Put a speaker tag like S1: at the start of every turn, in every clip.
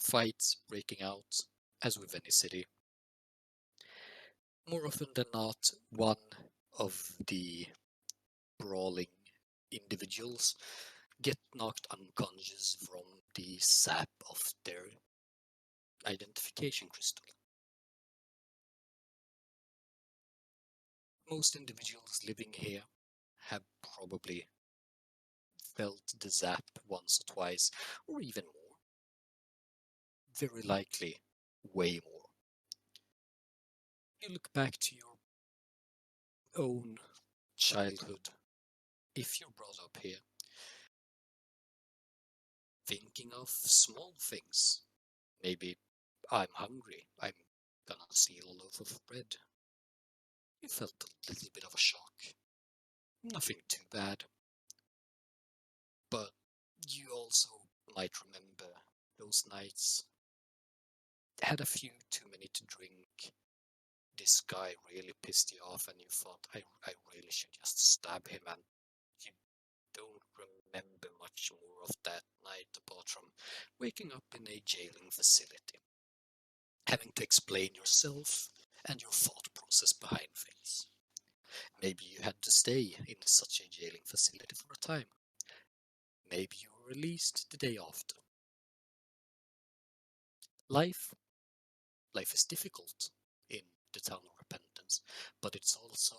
S1: fights breaking out, as with any city. More often than not, one of the brawling individuals get knocked unconscious from the sap of their identification crystal. Most individuals living here have probably felt the zap once or twice, or even more. Very likely, way more. You look back to your own childhood, if you're brought up here, thinking of small things. Maybe I'm hungry, I'm gonna steal a loaf of bread. You felt a little bit of a shock. Nothing too bad. But you also might remember those nights. Had a few too many to drink. This guy really pissed you off and you thought, I really should just stab him, and you don't remember much more of that night apart from waking up in a jailing facility. Having to explain yourself and your thought process behind things. Maybe you had to stay in such a jailing facility for a time. Maybe you were released the day after. Life is difficult in the town of Repentance, but it's also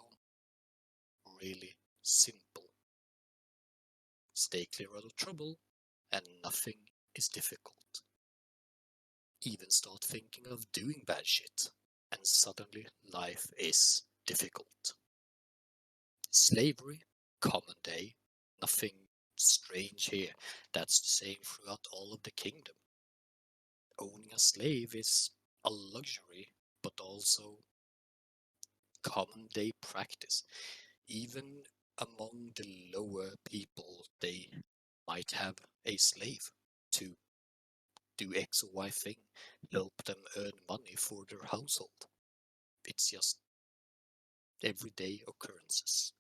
S1: really simple. Stay clear out of trouble, and nothing is difficult. Even start thinking of doing bad shit, and suddenly life is difficult. Slavery, common day, nothing strange here. That's the same throughout all of the kingdom. Owning a slave is a luxury, but also common day practice. Even among the lower people, they might have a slave to do X or Y thing, help them earn money for their household. It's just everyday occurrences.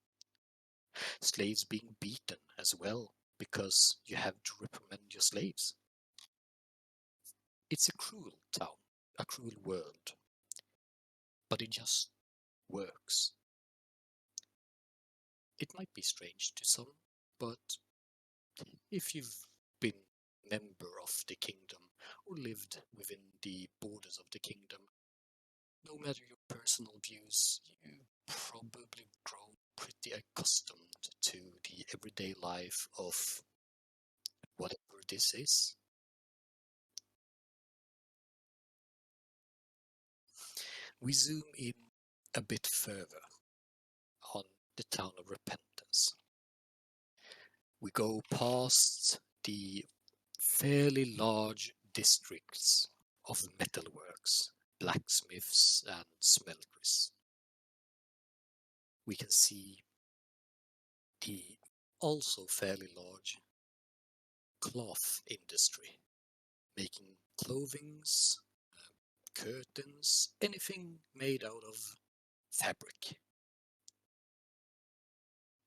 S1: Slaves being beaten as well, because you have to reprimand your slaves. It's a cruel town, a cruel world, but it just works. It might be strange to some, but if you've been member of the kingdom or lived within the borders of the kingdom, no matter your personal views, you probably grow pretty accustomed to the everyday life of whatever this is. We zoom in a bit further on the town of Repentance. We go past the fairly large districts of metalworks, blacksmiths, and smelteries. We can see the also fairly large cloth industry, making clothings, curtains, anything made out of fabric.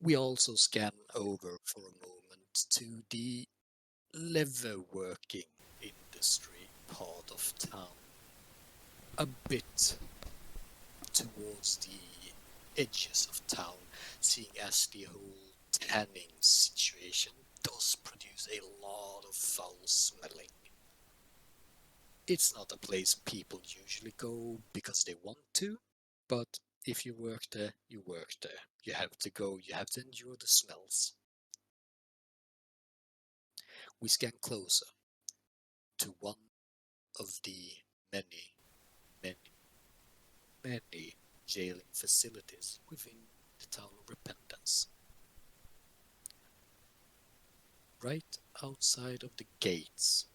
S1: We also scan over for a moment to the leather working industry part of town, a bit towards the edges of town, seeing as the whole tanning situation does produce a lot of foul smelling. It's not a place people usually go because they want to, but if you work there, you work there. You have to go, you have to endure the smells. We scan closer to one of the many, many, many jailing facilities within the town of Repentance. Right outside of the gates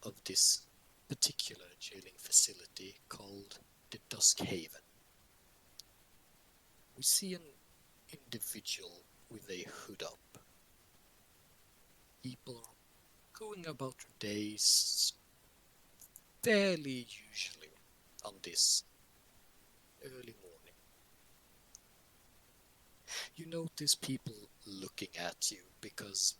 S1: of this particular jailing facility called the Dusk Haven, we see an individual with a hood up. People are going about their days fairly usually on this early morning. You notice people looking at you because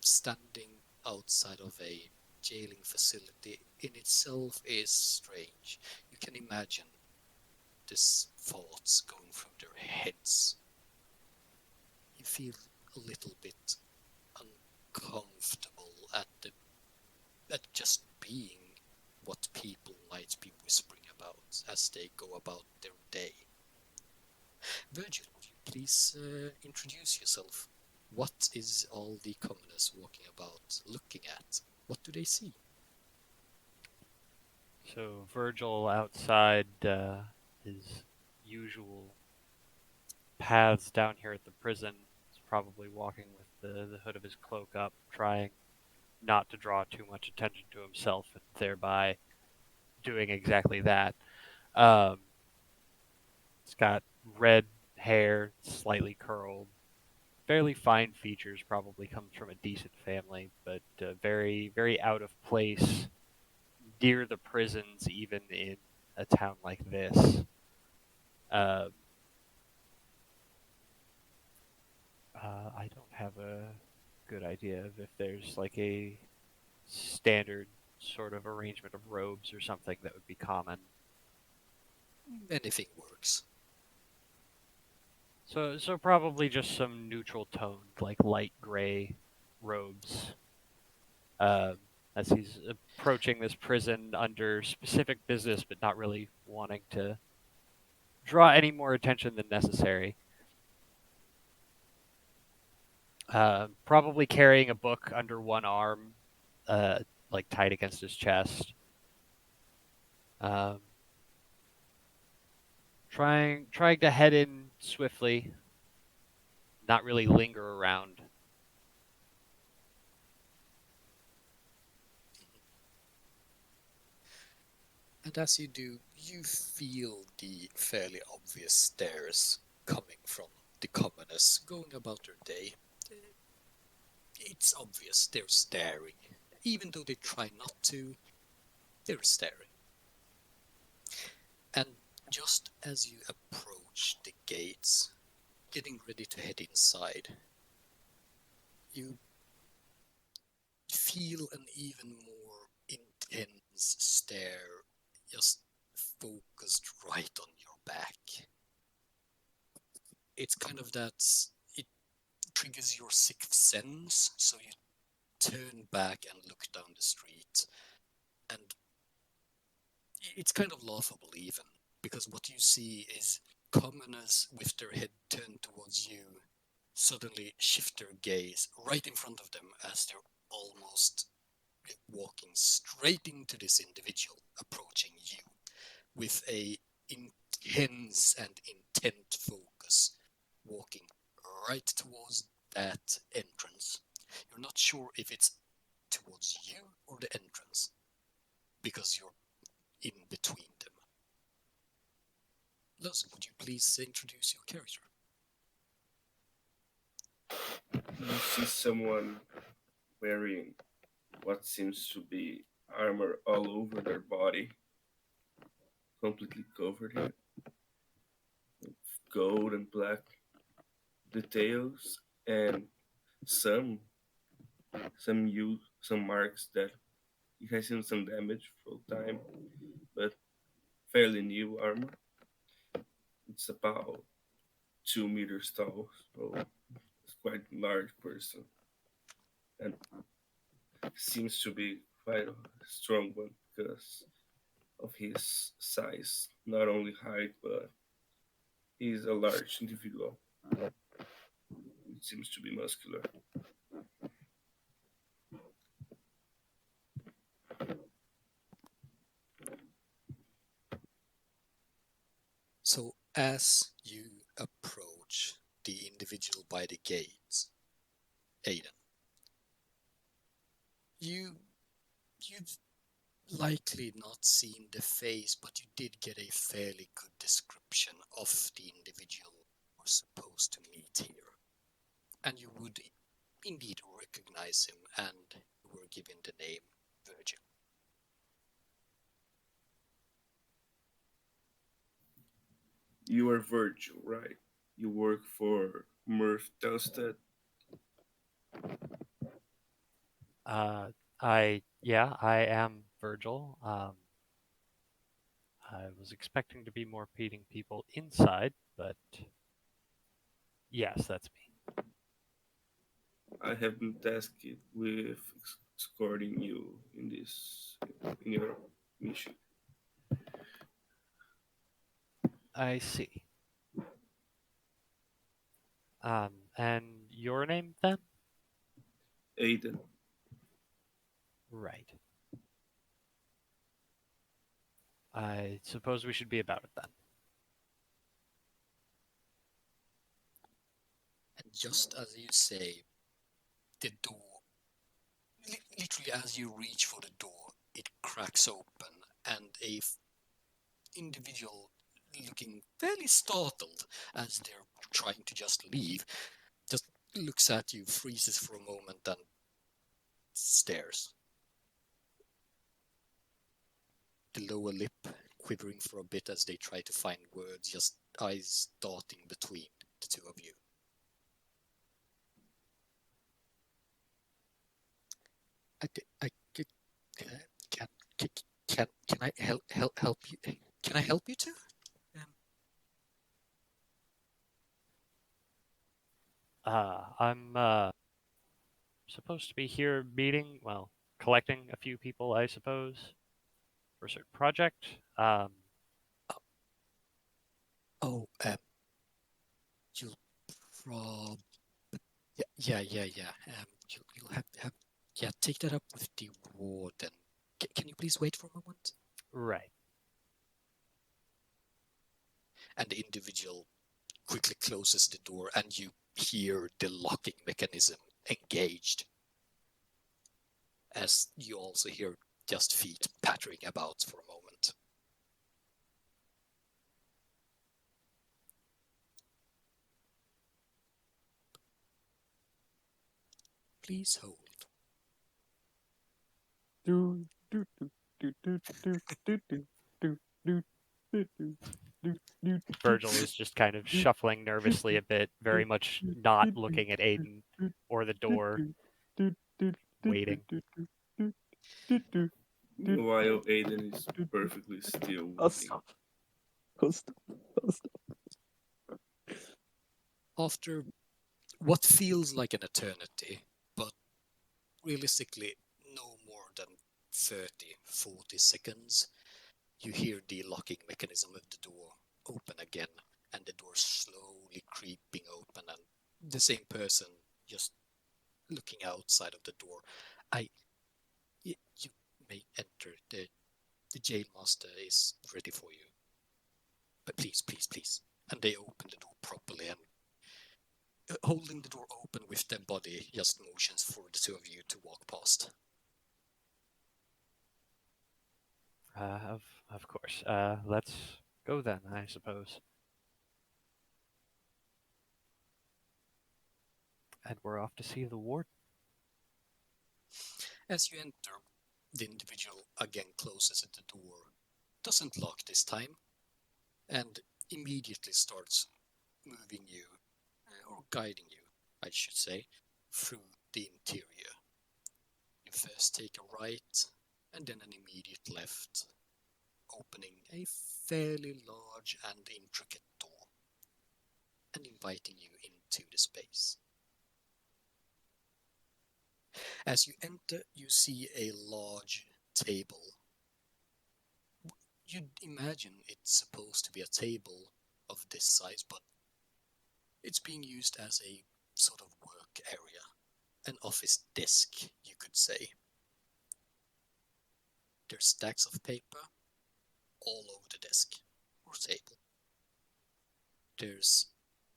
S1: standing outside of a jailing facility in itself is strange. You can imagine these thoughts going through their heads. You feel a little bit uncomfortable at just being what people might be whispering about as they go about their day. Virgil, would you please introduce yourself? What is all the commoners walking about looking at? What do they see?
S2: So Virgil outside his usual paths down here at the prison is probably walking with the hood of his cloak up, trying not to draw too much attention to himself and thereby doing exactly that. Um, it's got red hair, slightly curled, fairly fine features, probably comes from a decent family, but very, very out of place near the prisons, even in a town like this. Uh, I don't have a good idea of if there's like a standard sort of arrangement of robes or something that would be common.
S1: Anything works.
S2: So probably just some neutral toned, like light gray robes. Um, as he's approaching this prison under specific business, but not really wanting to draw any more attention than necessary. Probably carrying a book under one arm, uh, like tied against his chest. Um, trying to head in swiftly, not really linger around.
S1: And as you do, you feel the fairly obvious stares coming from the commoners going about their day. It's obvious they're staring. Even though they try not to, they're staring. And just as you approach the gates, getting ready to head inside, you feel an even more intense stare just focused right on your back. It's kind of that it triggers your sixth sense, so you turn back and look down the street, and it's kind of laughable even because what you see is commoners with their head turned towards you suddenly shift their gaze right in front of them as they're almost walking straight into this individual approaching you with a intense and intent focus, walking right towards that entrance. You're not sure if it's towards you or the entrance because you're in between them. Luz, would you please introduce your character?
S3: You see someone wearing what seems to be armor all over their body, completely covered in gold and black details, and some some marks that it has seen some damage for time, but fairly new armor. It's about 2 meters tall, so it's quite a large person, and seems to be quite a strong one because of his size, not only height, but he's a large individual. It seems to be muscular.
S1: So, as you approach the individual by the gates, Aiden, you you've likely not seen the face, but you did get a fairly good description of the individual you were supposed to meet here. And you would indeed recognize him, and you were given the name Virgil.
S3: You are Virgil, right? You work for Murph Telsted.
S2: I am Virgil. I was expecting to be more meeting people inside, but yes, that's me.
S3: I have been tasked with escorting you in your mission.
S2: I see. And your name then?
S3: Aiden,
S2: Right. I suppose we should be about it then.
S1: And just as you say, the door, literally as you reach for the door, it cracks open, and individual looking fairly startled as they're trying to just leave, just looks at you, freezes for a moment, and stares. The lower lip quivering for a bit as they try to find words, just eyes darting between the two of you. I can, can, can I help you? Can I help you too? Um,
S2: I'm supposed to be here meeting, well, collecting a few people, I suppose, for a certain project.
S1: oh, you'll prob yeah. You'll have yeah. Take that up with the warden. Can you please wait for a moment?
S2: Right.
S1: And the individual quickly closes the door, and you hear the locking mechanism engaged. As you also hear just feet pattering about for a moment. Please hold.
S2: Do, do, do, do, do, do, do, do, do, do, do, do, do, do, Virgil is just kind of shuffling nervously a bit, very much not looking at Aiden or the door, waiting.
S3: meanwhile, Aiden is perfectly still
S4: I'll
S3: waiting.
S4: stop. I'll stop. I'll stop.
S1: After what feels like an eternity, but realistically no more than 30-40 seconds, you hear the locking mechanism of the door open again, and the door slowly creeping open, and the same person just looking outside of the door. You may enter. The jail master is ready for you. But please. And they open the door properly, and holding the door open with their body, just motions for the two of you to walk past.
S2: Of course. Let's go then, I suppose. And we're off to see the warden.
S1: As you enter, the individual again closes at the door, doesn't lock this time, and immediately starts moving you, or guiding you, I should say, through the interior. You first take a right, and then an immediate left, opening a fairly large and intricate door, and inviting you into the space. As you enter, you see a large table. You'd imagine it's supposed to be a table of this size, but it's being used as a sort of work area, an office desk, you could say. There's stacks of paper all over the desk or table. There's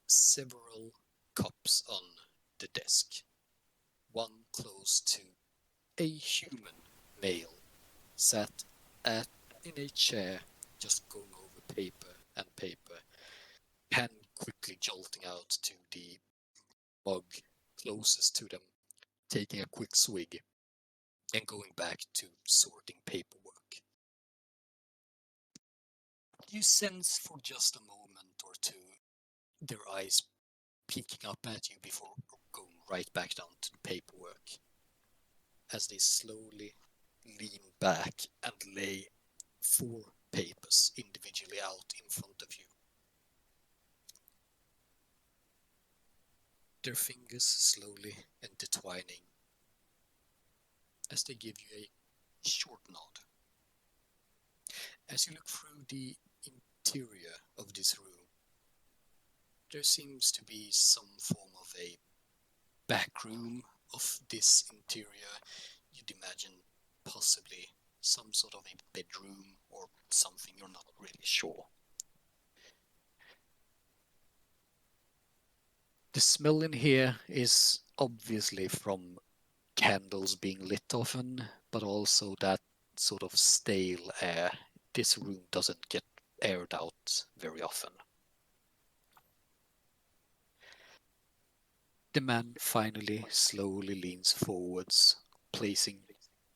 S1: several cups on the desk, one close to a human male sat at in a chair, just going over paper and paper, pen quickly jolting out to the mug closest to them, taking a quick swig, and going back to sorting paperwork. You sense for just a moment or two their eyes peeking up at you before going right back down to the paperwork. as they slowly lean back and lay 4 papers individually out in front of you. Their fingers slowly intertwining as they give you a short nod. As you look through the interior of this room, there seems to be some form of a back room of this interior. You'd imagine possibly some sort of a bedroom or something, you're not really sure. The smell in here is obviously from candles being lit often, but also that sort of stale air. This room doesn't get aired out very often. The man finally slowly leans forwards, placing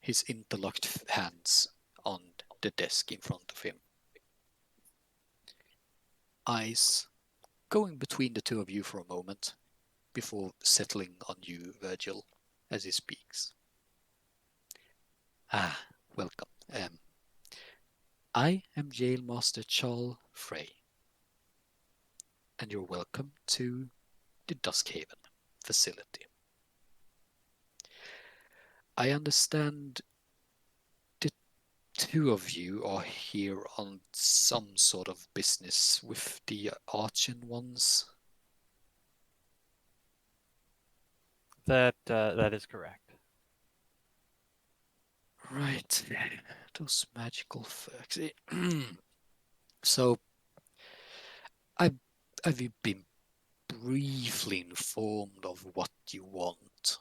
S1: his interlocked hands on the desk in front of him. Eyes going between the two of you for a moment before settling on you, Virgil, as he speaks. Ah, welcome. I am Jailmaster Charles Frey, and you're welcome to the Duskhaven facility. I understand the two of you are here on some sort of business with the Archon ones.
S2: That is correct.
S1: Right, those magical folks. So, I've, I've been briefly informed of what you want.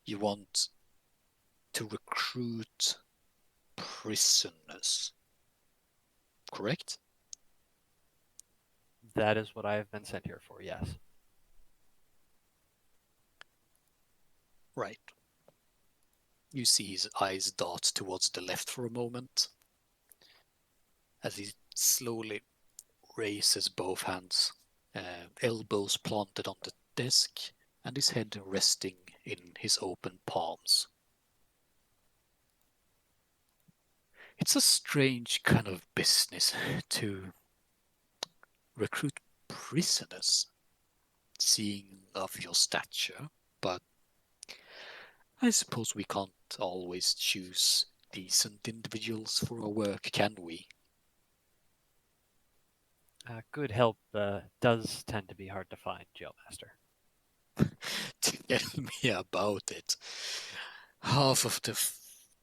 S1: You want to recruit prisoners, correct?
S2: That is what I have been sent here for, yes.
S1: Right. You see his eyes dart towards the left for a moment as he slowly raises both hands, elbows planted on the desk, and his head resting in his open palms. It's a strange kind of business to recruit prisoners, seeing of your stature, but I suppose we can't always choose decent individuals for our work, can we?
S2: Good help does tend to be hard to find, Jailmaster.
S1: Tell me about it. Half of the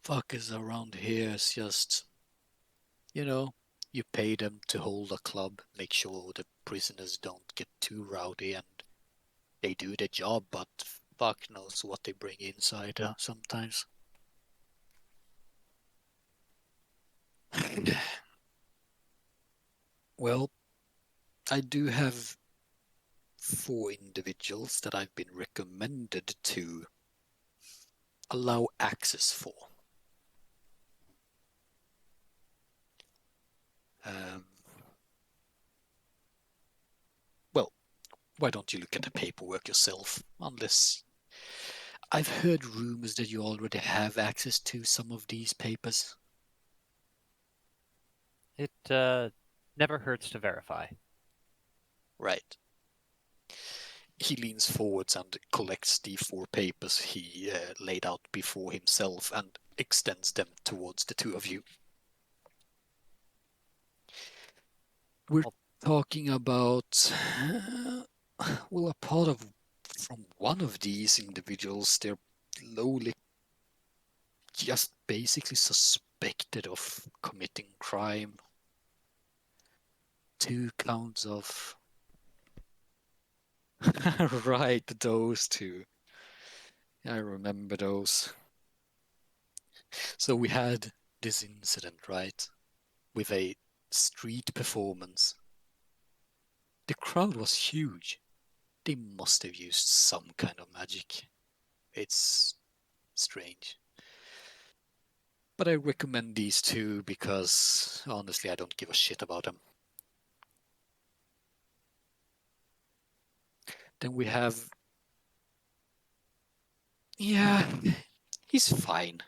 S1: fuckers around here is just, you know, you pay them to hold a club, make sure the prisoners don't get too rowdy, and they do their job, but fuck knows what they bring inside sometimes. Well, I do have 4 individuals that I've been recommended to allow access for. Um, well, why don't you look at the paperwork yourself? Unless I've heard rumors that you already have access to some of these papers.
S2: It never hurts to verify.
S1: Right. He leans forwards and collects the 4 papers he laid out before himself and extends them towards the two of you. We're talking about, well, a part of from one of these individuals, they're lowly just basically suspected of committing crime. 2 counts of right, those 2. I remember those. So we had this incident, right, with a street performance. The crowd was huge. They must have used some kind of magic. It's strange. But I recommend these 2 because honestly I don't give a shit about them. Then we have, yeah, He's fine.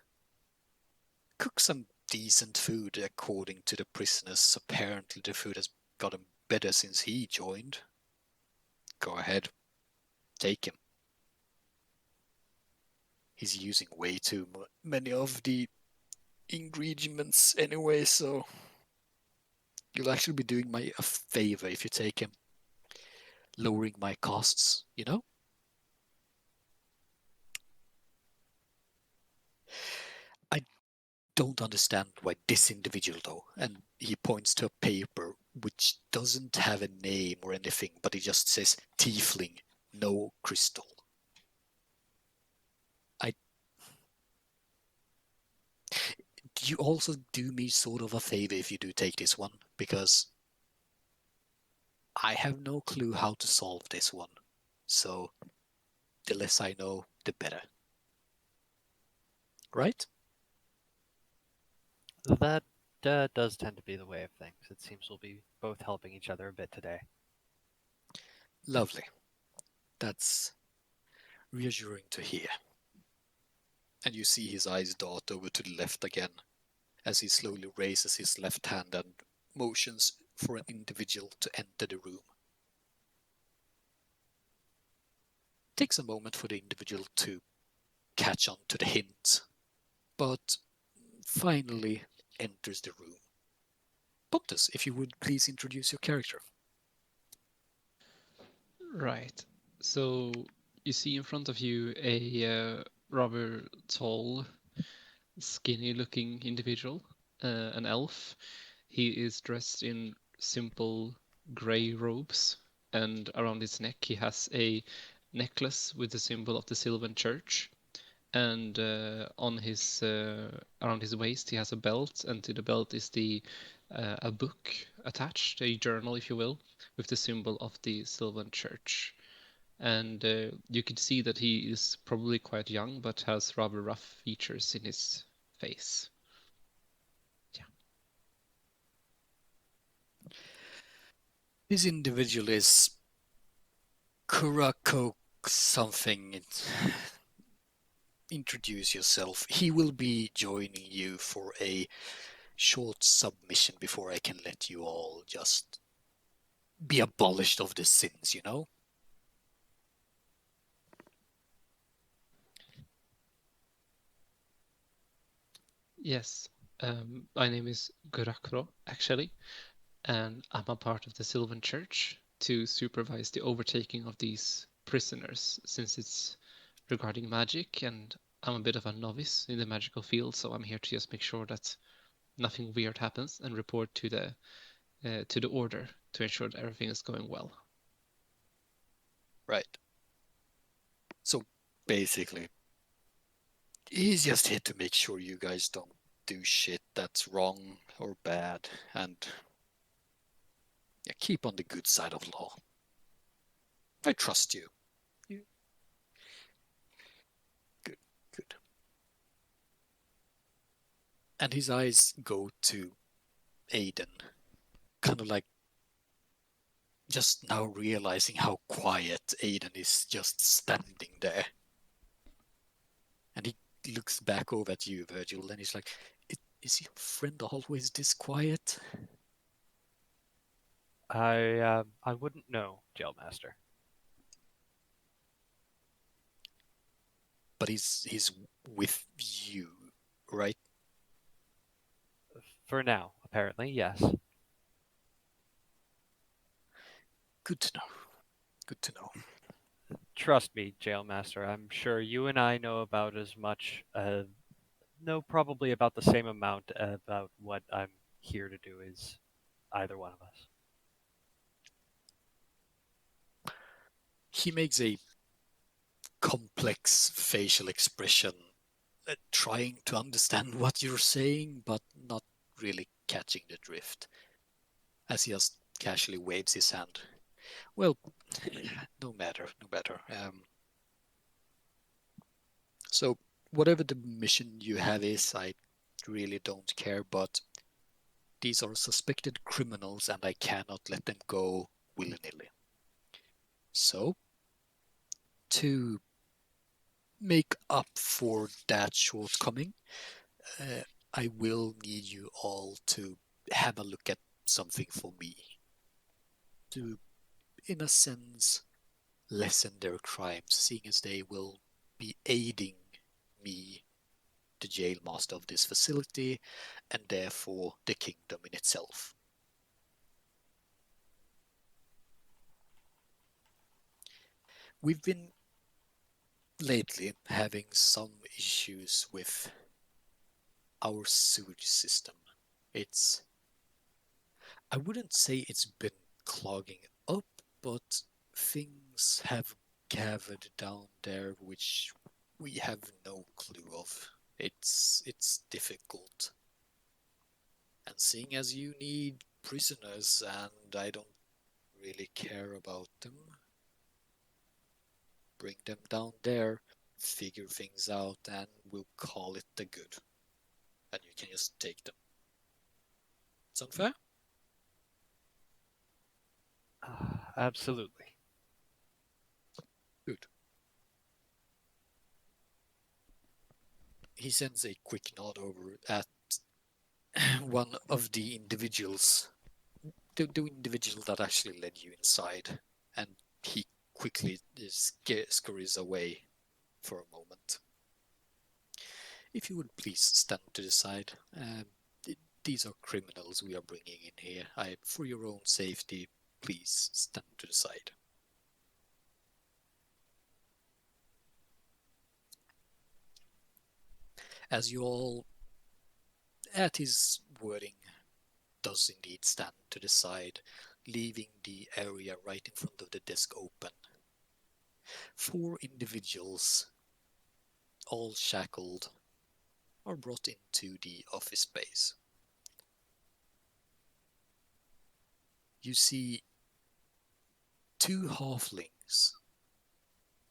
S1: Cook some decent food according to the prisoners. Apparently the food has gotten better since he joined. Go ahead. Take him. He's using way too many of the ingredients anyway, so you'll actually be doing me a favor if you take him. Lowering my costs, you know? I don't understand why this individual, though, and he points to a paper which doesn't have a name or anything, but it just says Tiefling, no crystal. You also do me sort of a favor if you do take this one, because I have no clue how to solve this one. So the less I know, the better. Right?
S2: That does tend to be the way of things. It seems we'll be both helping each other a bit today.
S1: Lovely. That's reassuring to hear. And you see his eyes dart over to the left again as he slowly raises his left hand and motions for an individual to enter the room. Takes a moment for the individual to catch on to the hint, but finally enters the room. Pontus, if you would please introduce your character.
S5: Right. So you see in front of you a rather tall, skinny-looking individual, an elf. He is dressed in simple grey robes, and around his neck he has a necklace with the symbol of the Sylvan Church. And on his around his waist he has a belt, and to the belt is a book attached, a journal, if you will, with the symbol of the Sylvan Church. And you could see that he is probably quite young, but has rather rough features in his face. Yeah.
S1: This individual is Kurakok something. Introduce yourself. He will be joining you for a short submission before I can let you all just be abolished of the sins, you know?
S5: Yes. My name is Gurakro, actually, and I'm a part of the Sylvan Church to supervise the overtaking of these prisoners, since it's regarding magic, and I'm a bit of a novice in the magical field, so I'm here to just make sure that nothing weird happens and report to the order to ensure that everything is going well.
S1: Right. So basically, he's just here to make sure you guys don't do shit that's wrong or bad, and yeah, keep on the good side of law. I trust you. Good, good. And his eyes go to Aiden, kind of like just now realizing how quiet Aiden is just standing there. And he looks back over at you, Virgil, and he's like, is your friend always this quiet?
S2: I wouldn't know, Jailmaster.
S1: But he's with you, right?
S2: For now, apparently, yes.
S1: Good to know. Good to know.
S2: Trust me, Jailmaster. I'm sure you and I know about as much, know probably about the same amount about what I'm here to do as either one of us.
S1: He makes a complex facial expression, trying to understand what you're saying, but not really catching the drift, as he just casually waves his hand. Well, no matter, no matter. So, whatever the mission you have is, I really don't care, but these are suspected criminals and I cannot let them go willy-nilly. So, to make up for that shortcoming, uh, I will need you all to have a look at something for me. To, in a sense, lessen their crimes, seeing as they will be aiding me, the jail master of this facility, and therefore the kingdom in itself. We've been lately having some issues with our sewage system. It's, I wouldn't say it's been clogging up, but things have gathered down there which we have no clue of. It's difficult. And seeing as you need prisoners and I don't really care about them, bring them down there, figure things out, and we'll call it the good. And you can just take them. Sound fair?
S2: Absolutely.
S1: Good. He sends a quick nod over at one of the individuals, the individual that actually led you inside, and he quickly scurries away for a moment. If you would please stand to the side. These are criminals we are bringing in here. For your own safety, please stand to the side. As you all, at his wording, does indeed stand to the side, leaving the area right in front of the desk open. 4 individuals, all shackled, are brought into the office space. You see 2 halflings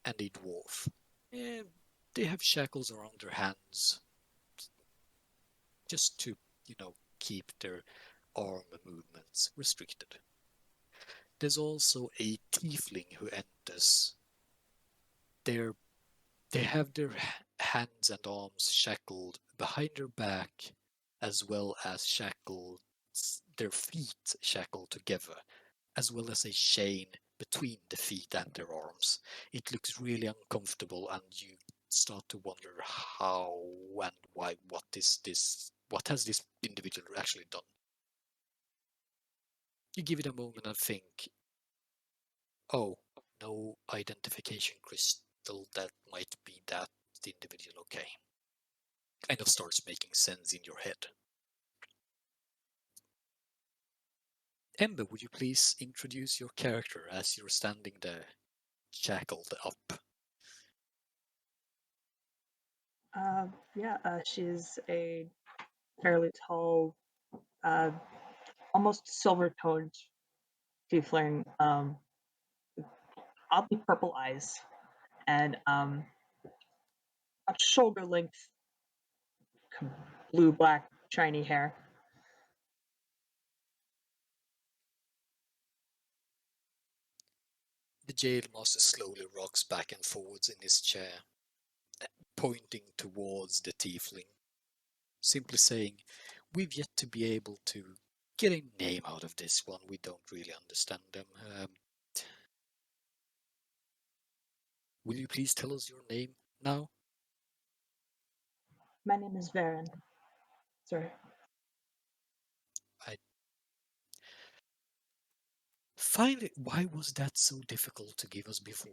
S1: and a dwarf. They have shackles around their hands just to, keep their arm movements restricted. There's also a tiefling who enters. They're, they have their hands and arms shackled behind their back, as well as shackled, their feet shackled together, as well as a chain between the feet and their arms. It looks really uncomfortable, and you start to wonder how and why, what has this individual actually done? You give it a moment and think, oh, no identification crystal, that might be that individual, okay. Kind of starts making sense in your head. Ember, would you please introduce your character as you're standing there, shackled up?
S6: Yeah, she's a fairly tall, uh, almost silver-toned tiefling, oddly purple eyes, and a shoulder-length blue-black shiny hair.
S1: The jail master slowly rocks back and forwards in his chair, pointing towards the tiefling, simply saying, we've yet to be able to get a name out of this one. We don't really understand them. Will you please tell us your name now?
S6: My name is Varen. Sorry.
S1: I find it. Why was that so difficult to give us before?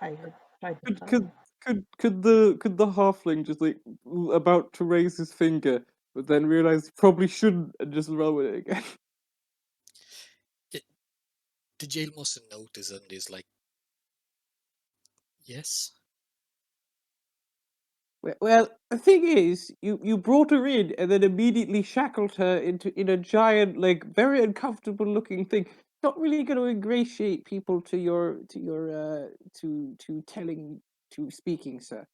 S6: I tried to
S4: Could
S6: tell
S4: could
S6: you.
S4: could the halfling just like about to raise his finger, but then realize probably shouldn't and just lower it again?
S1: It, the jail master notices and is like, yes.
S4: Well, the thing is, you brought her in and then immediately shackled her in a giant, like very uncomfortable looking thing. Not really going to ingratiate people to telling to speaking, sir.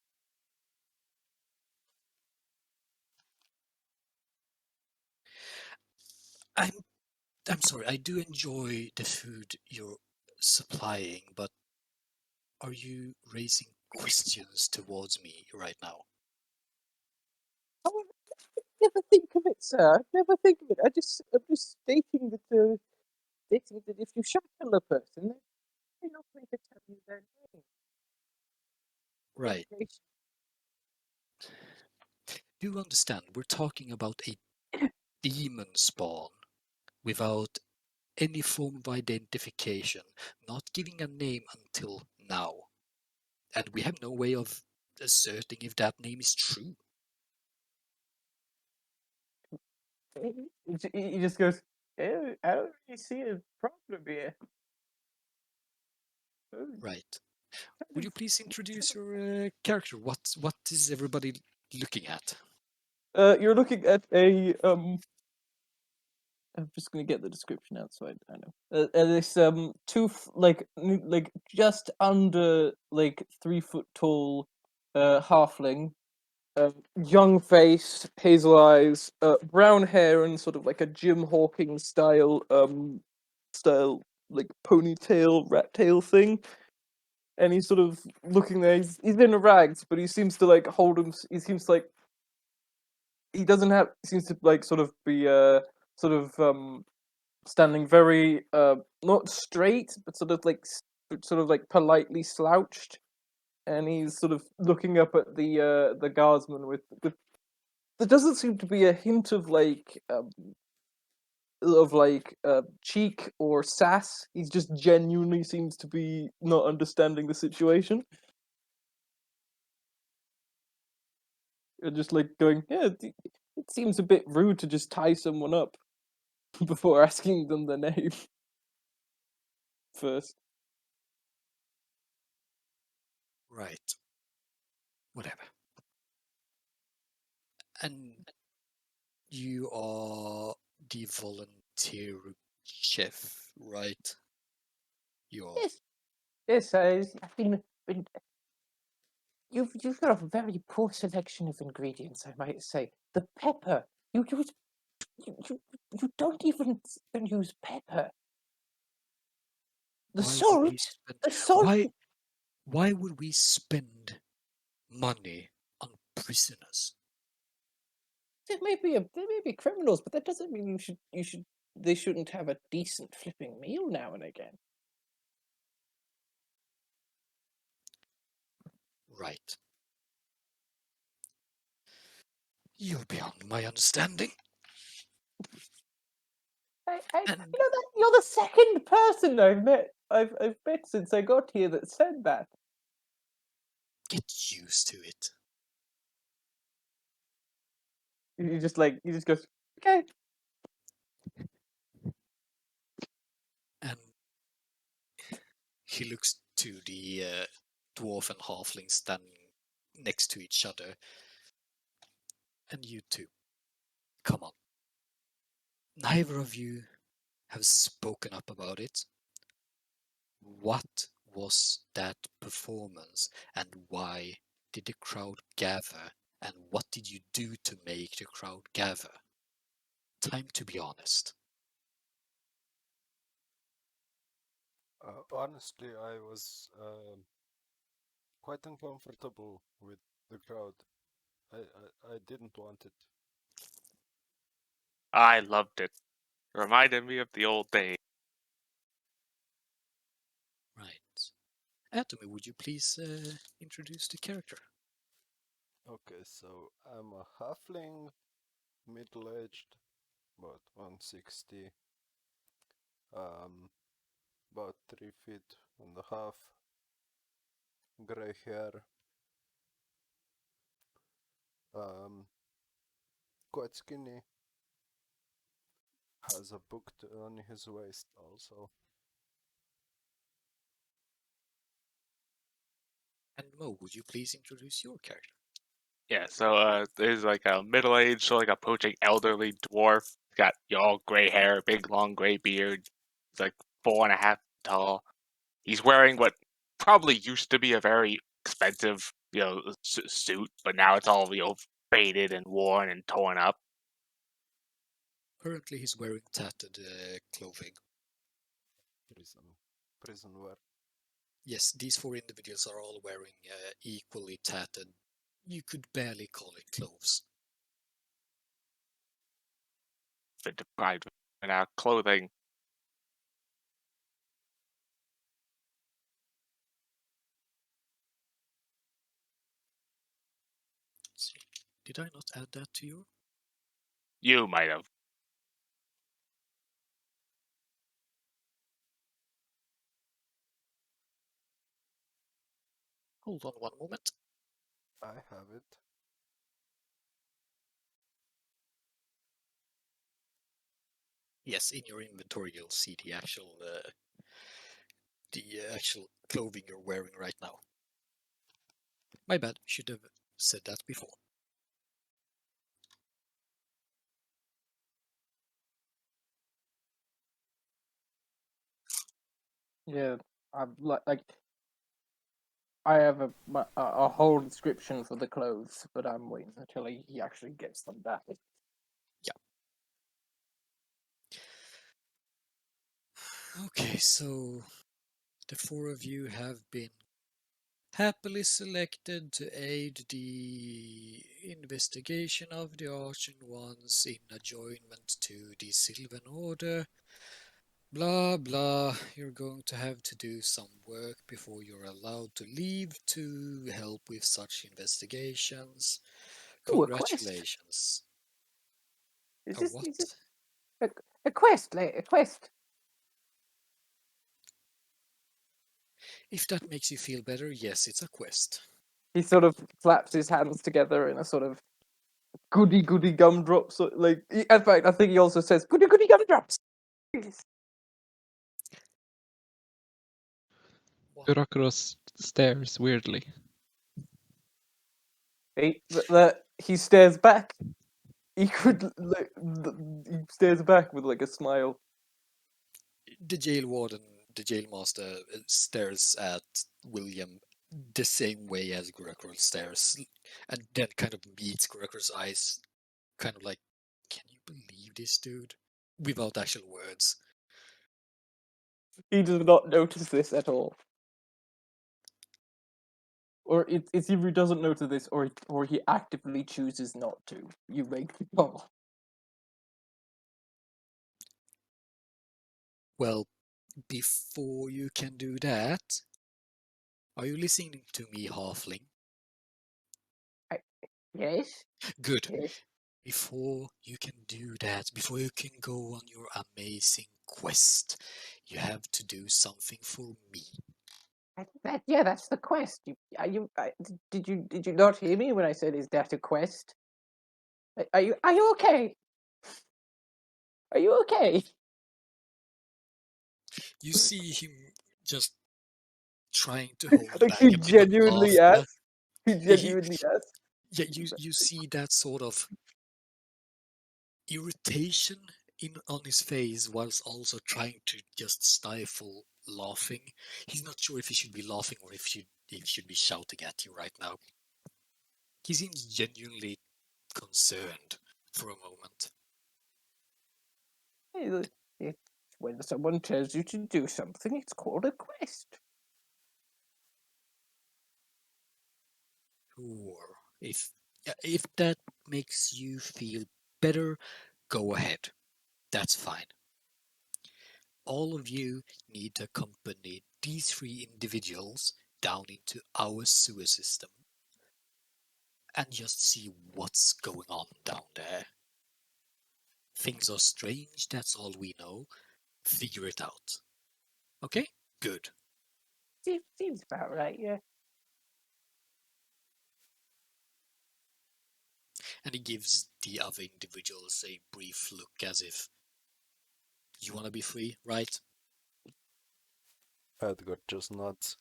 S1: I'm I'm sorry, I do enjoy the food you're supplying, but are you raising questions towards me right now?
S4: Oh, I never think of it, sir. I never think of it. I'm just stating that if you shackle a person, they're not going to tell you their name.
S1: Right. Do you understand? We're talking about a demon spawn without any form of identification, not giving a name until now. And we have no way of asserting if that name is true.
S4: He just goes, "Eh, I don't really see a problem here." Oh,
S1: Right. Would you please introduce your character? What is everybody looking at?
S4: You're looking at a I'm just gonna get the description outside. I know. This like just under like 3 foot tall, halfling, young face, hazel eyes, brown hair, and sort of like a Jim Hawkins style like ponytail rat tail thing. And he's sort of looking there. He's in rags, but he seems to like hold him. He seems like he doesn't have. Seems to like sort of be sort of standing very not straight, but sort of like politely slouched, and he's sort of looking up at the guardsman with there doesn't seem to be a hint of like cheek or sass. He's just genuinely seems to be not understanding the situation. And just like going, yeah, it seems a bit rude to just tie someone up before asking them their name first.
S1: Right. Whatever. And you are the volunteer chef, right? You are.
S4: Yes, yes, I've been. You've got a very poor selection of ingredients, I might say. The pepper, you use you don't even use pepper. The
S1: Why would we
S4: salt,
S1: spend?
S4: the salt.
S1: Why would we spend money on prisoners?
S4: There may be criminals, but that doesn't mean they shouldn't have a decent flipping meal now and again.
S1: Right. You're beyond my understanding. And
S4: You know that you're the second person I've met since I got here that said that.
S1: get used to it.
S4: He just goes, okay.
S1: And he looks to the dwarf and halfling standing next to each other. And you two, come on. Neither of you have spoken up about it. What was that performance, and why did the crowd gather, and what did you do to make the crowd gather? Time to be honest.
S7: Honestly, I was quite uncomfortable with the crowd. I didn't want it.
S8: I loved it. Reminded me of the old days.
S1: Right. Atomy, would you please introduce the character?
S7: Okay, so I'm a halfling, middle-aged, about 160, about 3 feet and a half, gray hair, quite skinny, has a book on his waist also.
S1: And Mo, would you please introduce your character?
S8: Yeah, so there's like a middle-aged, so like approaching elderly dwarf. He's got all gray hair, big long gray beard. He's like 4.5 tall. He's wearing what probably used to be a very expensive, suit, but now it's all faded and worn and torn up.
S1: Currently, he's wearing tattered clothing.
S7: Prison wear.
S1: Yes, these four individuals are all wearing equally tattered. You could barely call it clothes.
S8: Been deprived of our clothing.
S1: See, did I not add that to you?
S8: You might have.
S1: Hold on one moment.
S7: I have it.
S1: Yes, in your inventory you'll see the actual clothing you're wearing right now. My bad. Should have said that before.
S4: Yeah, I'm like I have a whole description for the clothes, but I'm waiting until he actually gets them back.
S1: Okay, so the four of you have been happily selected to aid the investigation of the Archon Ones in adjournment to the Sylvan Order. Blah blah, you're going to have to do some work before you're allowed to leave to help with such investigations.
S4: Ooh, a quest.
S1: Congratulations.
S4: Is
S1: A
S4: this
S1: what?
S4: a quest? Like a quest?
S1: If that makes you feel better, yes, it's a quest.
S4: He sort of flaps his hands together in a sort of goody goody gumdrop. So like, in fact, I think he also says goody goody gumdrops.
S5: Kurokuros stares weirdly.
S4: He stares back. He could like, he stares back with like a smile.
S1: The jail warden, the jail master, stares at William the same way as Gregory stares, and then kind of meets Gregor's eyes, kind of like, can you believe this dude? Without actual words.
S4: He does not notice this at all. Or it's either he doesn't notice this, or he actively chooses not to. You make the call.
S1: Well, before you can do that, are you listening to me, halfling?
S4: Yes.
S1: Good.
S4: Yes.
S1: Before you can do that, before you can go on your amazing quest, you have to do something for me.
S4: That's the quest. Did you not hear me when I said is that a quest? Are you okay? Are you okay?
S1: You see him just trying to hold
S4: Like
S1: back
S4: he
S1: a bit of
S4: genuinely
S1: laughter.
S4: asked. He
S1: He,
S4: genuinely asked.
S1: yeah, you see that sort of irritation on his face whilst also trying to just stifle laughing. He's not sure if he should be laughing or if he should be shouting at you right now. He seems genuinely concerned for a moment.
S4: It's when someone tells you to do something, it's called a quest.
S1: Or if that makes you feel better, go ahead. That's fine. All of you need to accompany these three individuals down into our sewer system and just see what's going on down there. Things are strange, that's all we know. Figure it out. Okay? Good.
S4: Seems about right, yeah.
S1: And he gives the other individuals a brief look as if, you want to be free, right?
S7: Edgar just nods.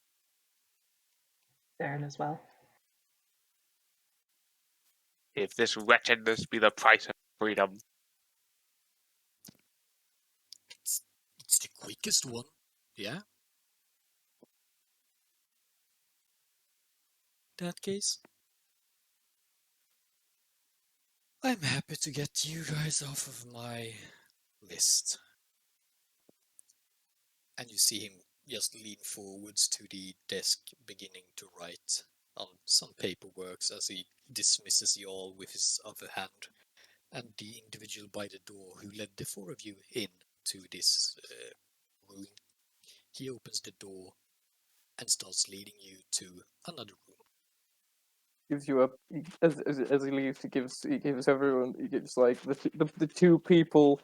S6: Baron as well.
S8: If this wretchedness be the price of freedom,
S1: It's the quickest one. Yeah? That case? I'm happy to get you guys off of my list. And you see him just lean forwards to the desk, beginning to write on some paperwork as he dismisses you all with his other hand. And the individual by the door who led the four of you in to this room, he opens the door and starts leading you to another room.
S4: Gives you a as he leaves, he gives everyone, he gives like the two people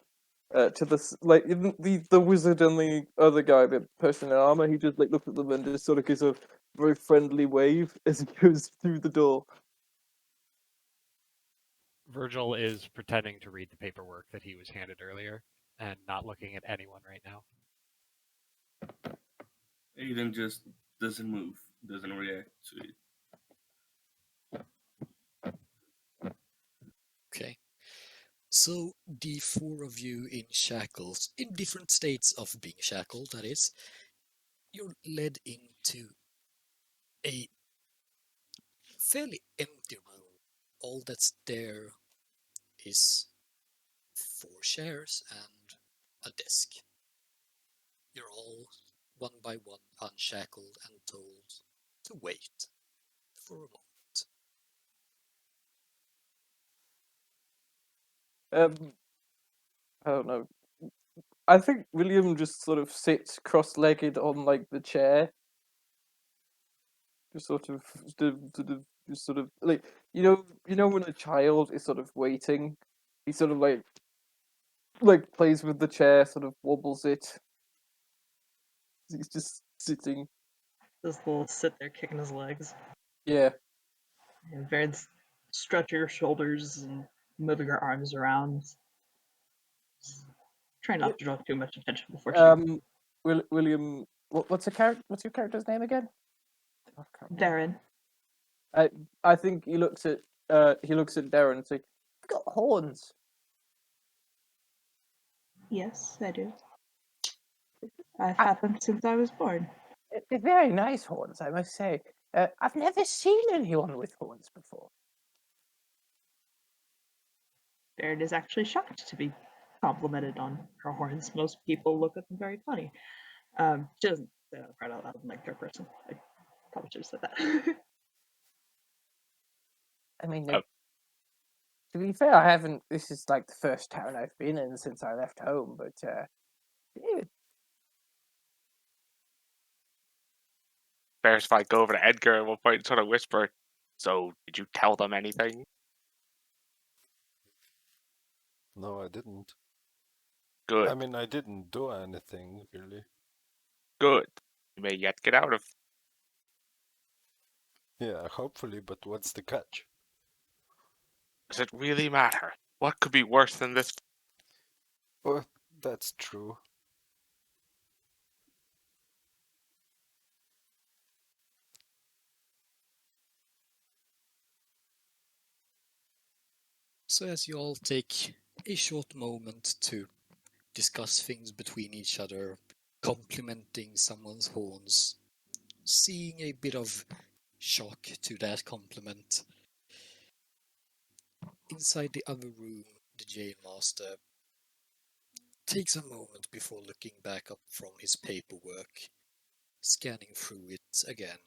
S4: to like the wizard and the other guy, the person in armor. He just like looks at them and just sort of gives a very friendly wave as he goes through the door.
S2: Virgil is pretending to read the paperwork that he was handed earlier and not looking at anyone right now.
S3: Aiden just doesn't move, doesn't react to it.
S1: Okay. So the four of you in shackles, in different states of being shackled, that is, you're led into a fairly empty room. All that's there is four chairs and a desk. You're all, one by one, unshackled and told to wait for a moment.
S4: I don't know. I think William just sort of sits cross-legged on like the chair, just sort of like you know when a child is sort of waiting, he sort of like plays with the chair, sort of wobbles it. He's just sitting.
S6: Just will sit there kicking his legs.
S4: Yeah.
S6: And Varen's stretching her shoulders and moving her arms around. Try not to draw too much attention before she.
S4: William, what's What's your character's name again? I can't remember.
S6: Varen,
S4: I think he looks at Darren and says, "You've got horns."
S6: yes, I do. I've had them since I was born.
S4: They're very nice horns, I must say. I've never seen anyone with horns before.
S6: Varen is actually shocked to be complimented on her horns. Most people look at them very funny. She doesn't say that part out loud in like third person. I probably should have said that.
S4: I mean,
S8: Oh.
S4: to be fair, I haven't. This is like the first town I've been in since I left home, but yeah,
S8: Bears if I go over to Edgar at one point and sort of whisper, "So, did you tell them anything?"
S7: No, I didn't.
S8: Good,
S7: I mean, I didn't do anything, really.
S8: good. You may yet get out of.
S7: Yeah, hopefully, but what's the catch?
S8: Does it really matter? What could be worse than this?
S7: Well, that's true.
S1: So as you all take a short moment to discuss things between each other, complimenting someone's horns, seeing a bit of shock to that compliment. Inside the other room, the jail master takes a moment before looking back up from his paperwork, scanning through it again,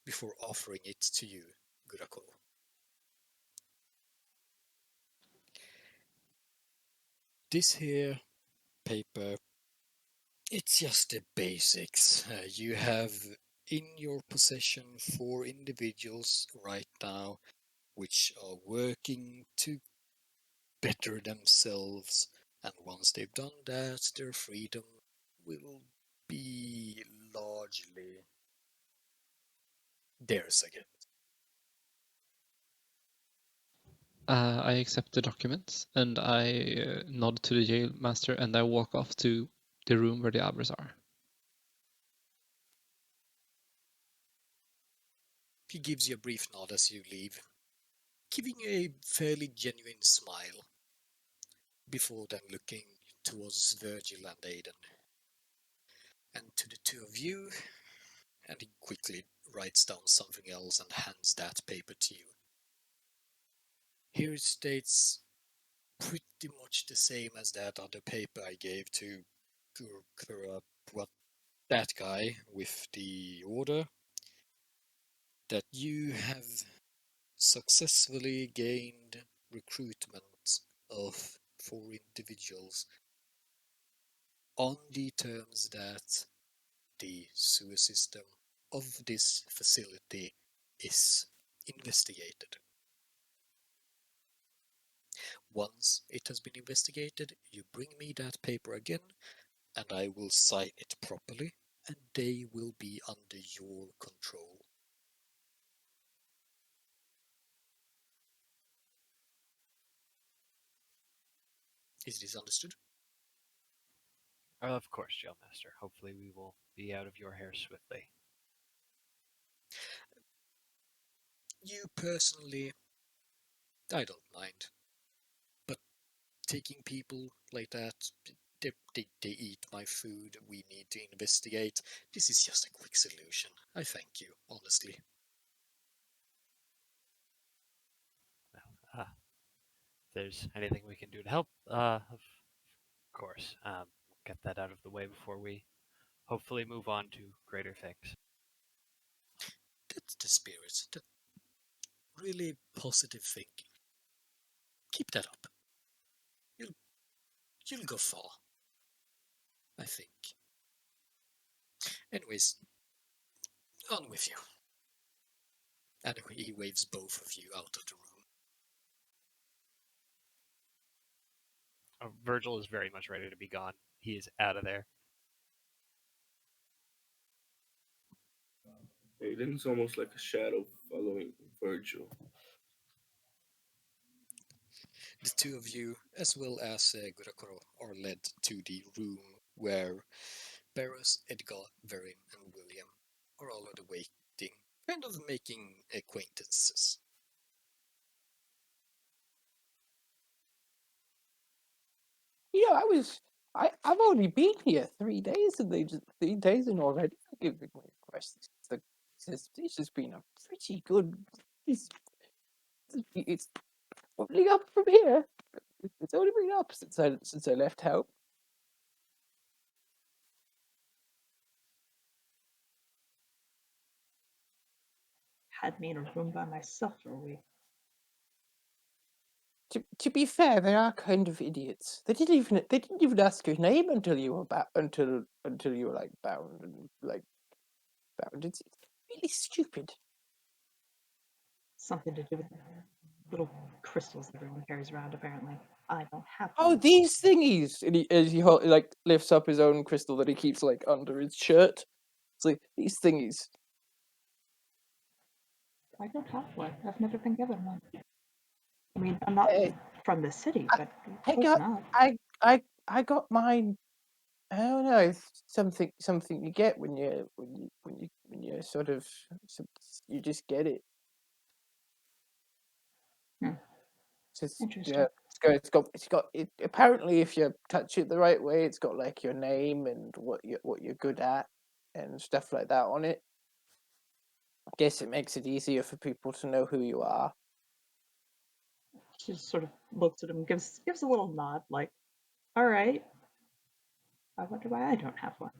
S1: before offering it to you, Gurako. This here paper, it's just the basics. You have in your possession four individuals right now which are working to better themselves, and once they've done that, their freedom will be largely theirs again.
S5: I accept the documents and I nod to the jail master and I walk off to the room where the others are.
S1: He gives you a brief nod as you leave, giving you a fairly genuine smile, before then looking towards Virgil and Aidan. And to the two of you, and he quickly writes down something else and hands that paper to you. Here it states pretty much the same as that other paper I gave to what that guy with the order, that you have successfully gained recruitment of 4 individuals on the terms that the sewer system of this facility is investigated. Once it has been investigated, you bring me that paper again, and I will sign it properly, and they will be under your control. Is this understood?
S2: Of course, Jailmaster. Hopefully we will be out of your hair swiftly.
S1: You personally, I don't mind. But taking people like that, they eat my food, we need to investigate. This is just a quick solution. I thank you, honestly.
S2: Well, if there's anything we can do to help, of course. Get that out of the way before we hopefully move on to greater things.
S1: That's the spirit. That really positive thinking. Keep that up. You'll, you'll go far. I think. Anyways, on with you. And he waves both of you out of the room.
S2: Virgil is very much ready to be gone. He is out of there.
S3: Aiden's almost like a shadow following Virgil.
S1: The two of you, as well as Gurakoro, are led to the room where Barros, Edgar, Verin, and William are already waiting, kind of making acquaintances.
S4: I've only been here 3 days, and they just 3 days and already forgiving my request. This has been a pretty good. It's bubbling up from here. It's only been up since I left home.
S6: Had me in a room by myself for a week.
S4: To be fair, they are kind of idiots. They didn't even ask your name until you were until you were like bound and like bound. It's really stupid.
S6: Something to do with the little crystals that everyone carries around, apparently. I don't have
S4: Oh,
S6: one.
S4: these thingies! And as he like lifts up his own crystal that he keeps like under his shirt. It's like these thingies.
S6: I don't have one. I've never been given one. I mean, I'm not
S4: Eh,
S6: from the city,
S4: I-
S6: but
S4: I
S6: close
S4: got
S6: enough.
S4: I got mine. I don't know. It's something you get when you sort of you just get it.
S6: Hmm. Interesting.
S4: Apparently if you touch it the right way, it's got like your name and what you're good at and stuff like that on it. I guess it makes it easier for people to know who you are.
S6: She just sort of looks at him, gives a little nod, like, "All right." I wonder why I don't have one.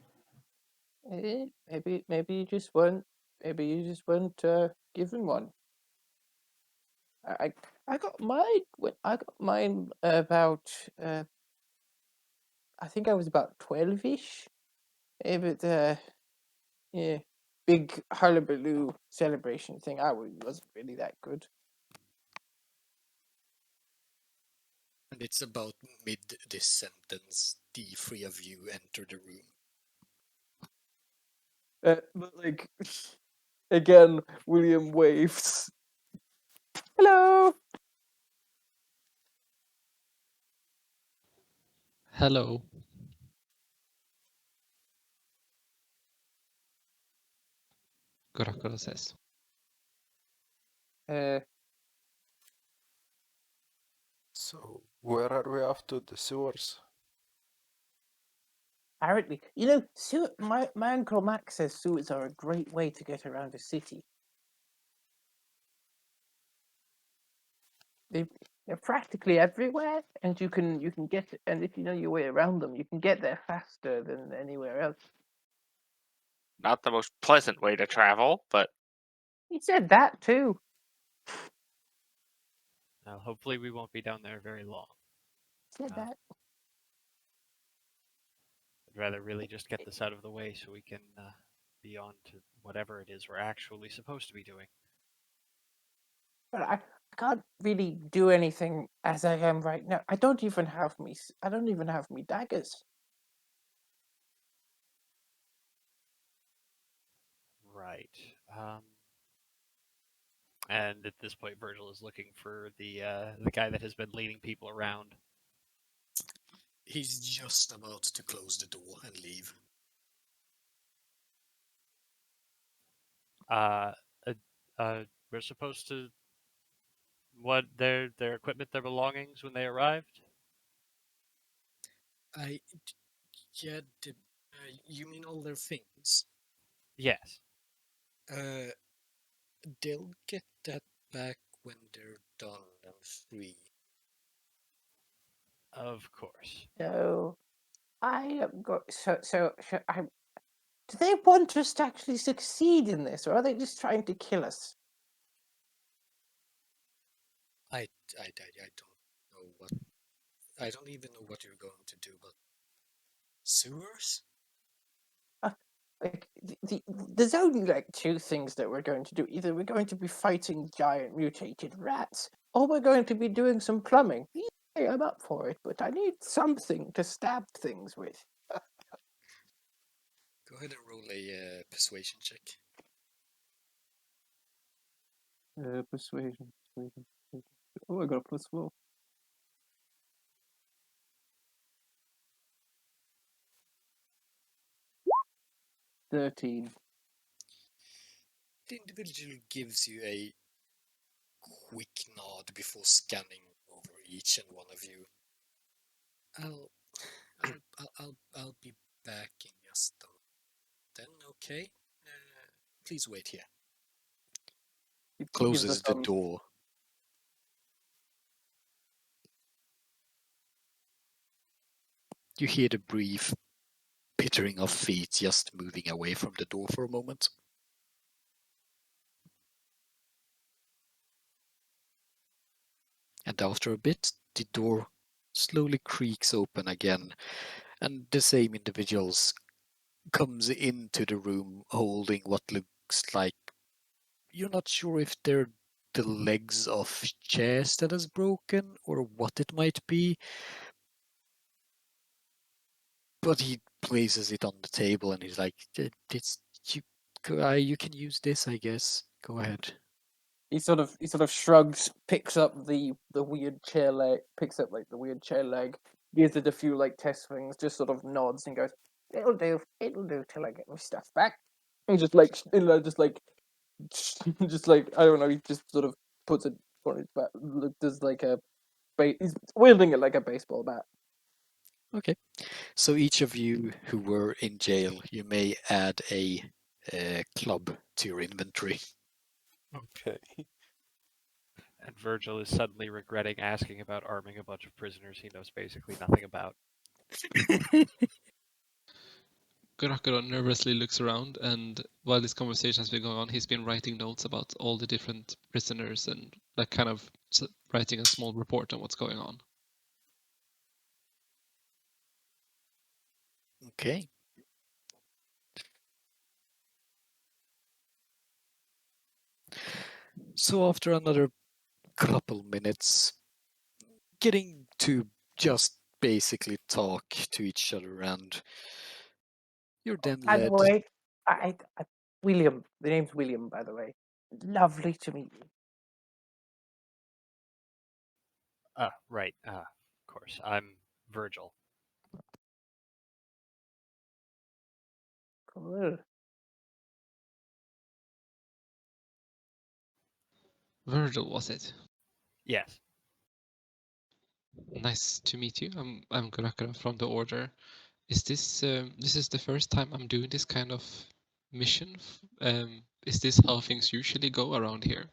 S4: Maybe you just weren't given one. I I got mine about I think I was about 12ish. But yeah, big hullabaloo celebration thing. Wasn't really that good.
S1: And it's about mid this sentence, the three of you enter the room.
S4: But like again, William waves. Hello.
S5: Hello. Gorakura says.
S4: Uh,
S7: So, where are we off to? The sewers?
S4: apparently, my uncle Max says sewers are a great way to get around a city. they're practically everywhere, and you can get, and if you know your way around them, you can get there faster than anywhere else.
S8: Not the most pleasant way to travel, but
S4: He said that too.
S2: Now, hopefully, we won't be down there very long.
S4: He said that.
S2: I'd rather really just get this out of the way so we can be on to whatever it is we're actually supposed to be doing.
S4: But I can't really do anything as I am right now. I don't even have me daggers.
S2: Right. And at this point, Virgil is looking for the guy that has been leading people around.
S1: He's just about to close the door and leave.
S2: Uh, we're supposed to what their equipment, their belongings when they arrived.
S1: Yeah, you mean all their things?
S2: Yes.
S1: They'll get that back when they're done and free.
S2: Of course.
S4: So I am I. Do they want us to actually succeed in this, or are they just trying to kill us?
S1: I don't know what. I don't even know what you're going to do, but sewers?
S4: Like there's only like two things that we're going to do. Either we're going to be fighting giant mutated rats, or we're going to be doing some plumbing. Yeah, I'm up for it, but I need something to stab things with.
S1: Go ahead and roll a persuasion check.
S4: Persuasion. Oh, I got a +4. $13.
S1: The individual gives you a quick nod before scanning over each and one of you. I'll be back in just a moment. Then, okay? Please wait here.
S4: He gives
S1: Closes
S4: us
S1: the door. You hear the brief pittering of feet just moving away from the door for a moment. And after a bit, the door slowly creaks open again, and the same individuals comes into the room holding what looks like, you're not sure if they're the legs of chairs that has broken or what it might be, but he places it on the table and he's like, "It's you can use this, I guess. Go ahead."
S4: He sort of shrugs, picks up the weird chair leg, picks up like the weird chair leg, gives it a few like test things, just sort of nods and goes, it'll do till I get my stuff back." And just like just like just like I don't know, he just sort of puts it on his back, does like he's wielding it like a baseball bat.
S1: Okay. So each of you who were in jail, you may add a club to your inventory.
S7: Okay.
S2: And Virgil is suddenly regretting asking about arming a bunch of prisoners he knows basically nothing about.
S5: Gurakura nervously looks around, and while this conversation has been going on, he's been writing notes about all the different prisoners and like kind of writing a small report on what's going on.
S1: Okay. So after another couple minutes, getting to just basically talk to each other, and you're then
S4: By the
S1: led.
S4: way, William. The name's William, by the way. Lovely to meet you.
S2: Right. Of course. I'm Virgil.
S4: Cool.
S5: Virgil, was it?
S2: Yes.
S5: Nice to meet you. I'm Gurakura from the Order. Is this is the first time I'm doing this kind of mission? Is this how things usually go around here?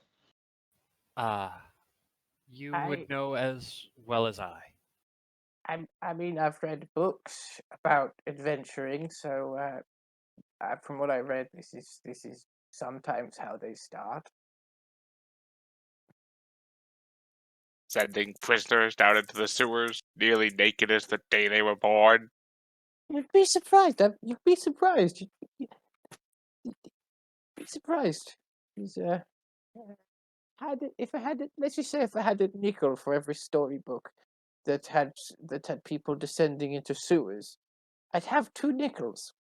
S2: You
S9: I
S2: would know as well as I.
S9: I mean, I've read books about adventuring, so from what I read, this is sometimes how they start.
S8: Sending prisoners down into the sewers, nearly naked as the day they were born.
S9: You'd be surprised. You'd be surprised. You'd be surprised. He's if I had it, let's just say if I had a nickel for every storybook that had people descending into sewers, I'd have 2 nickels.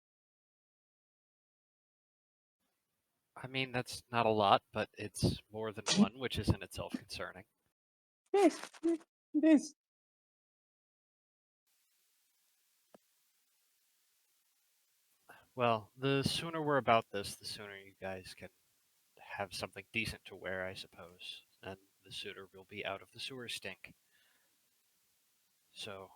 S2: I mean, that's not a lot, but it's more than one, which is in itself concerning.
S9: Yes, it is.
S2: Well, the sooner we're about this, the sooner you guys can have something decent to wear, I suppose, and the sooner we'll be out of the sewer stink. So,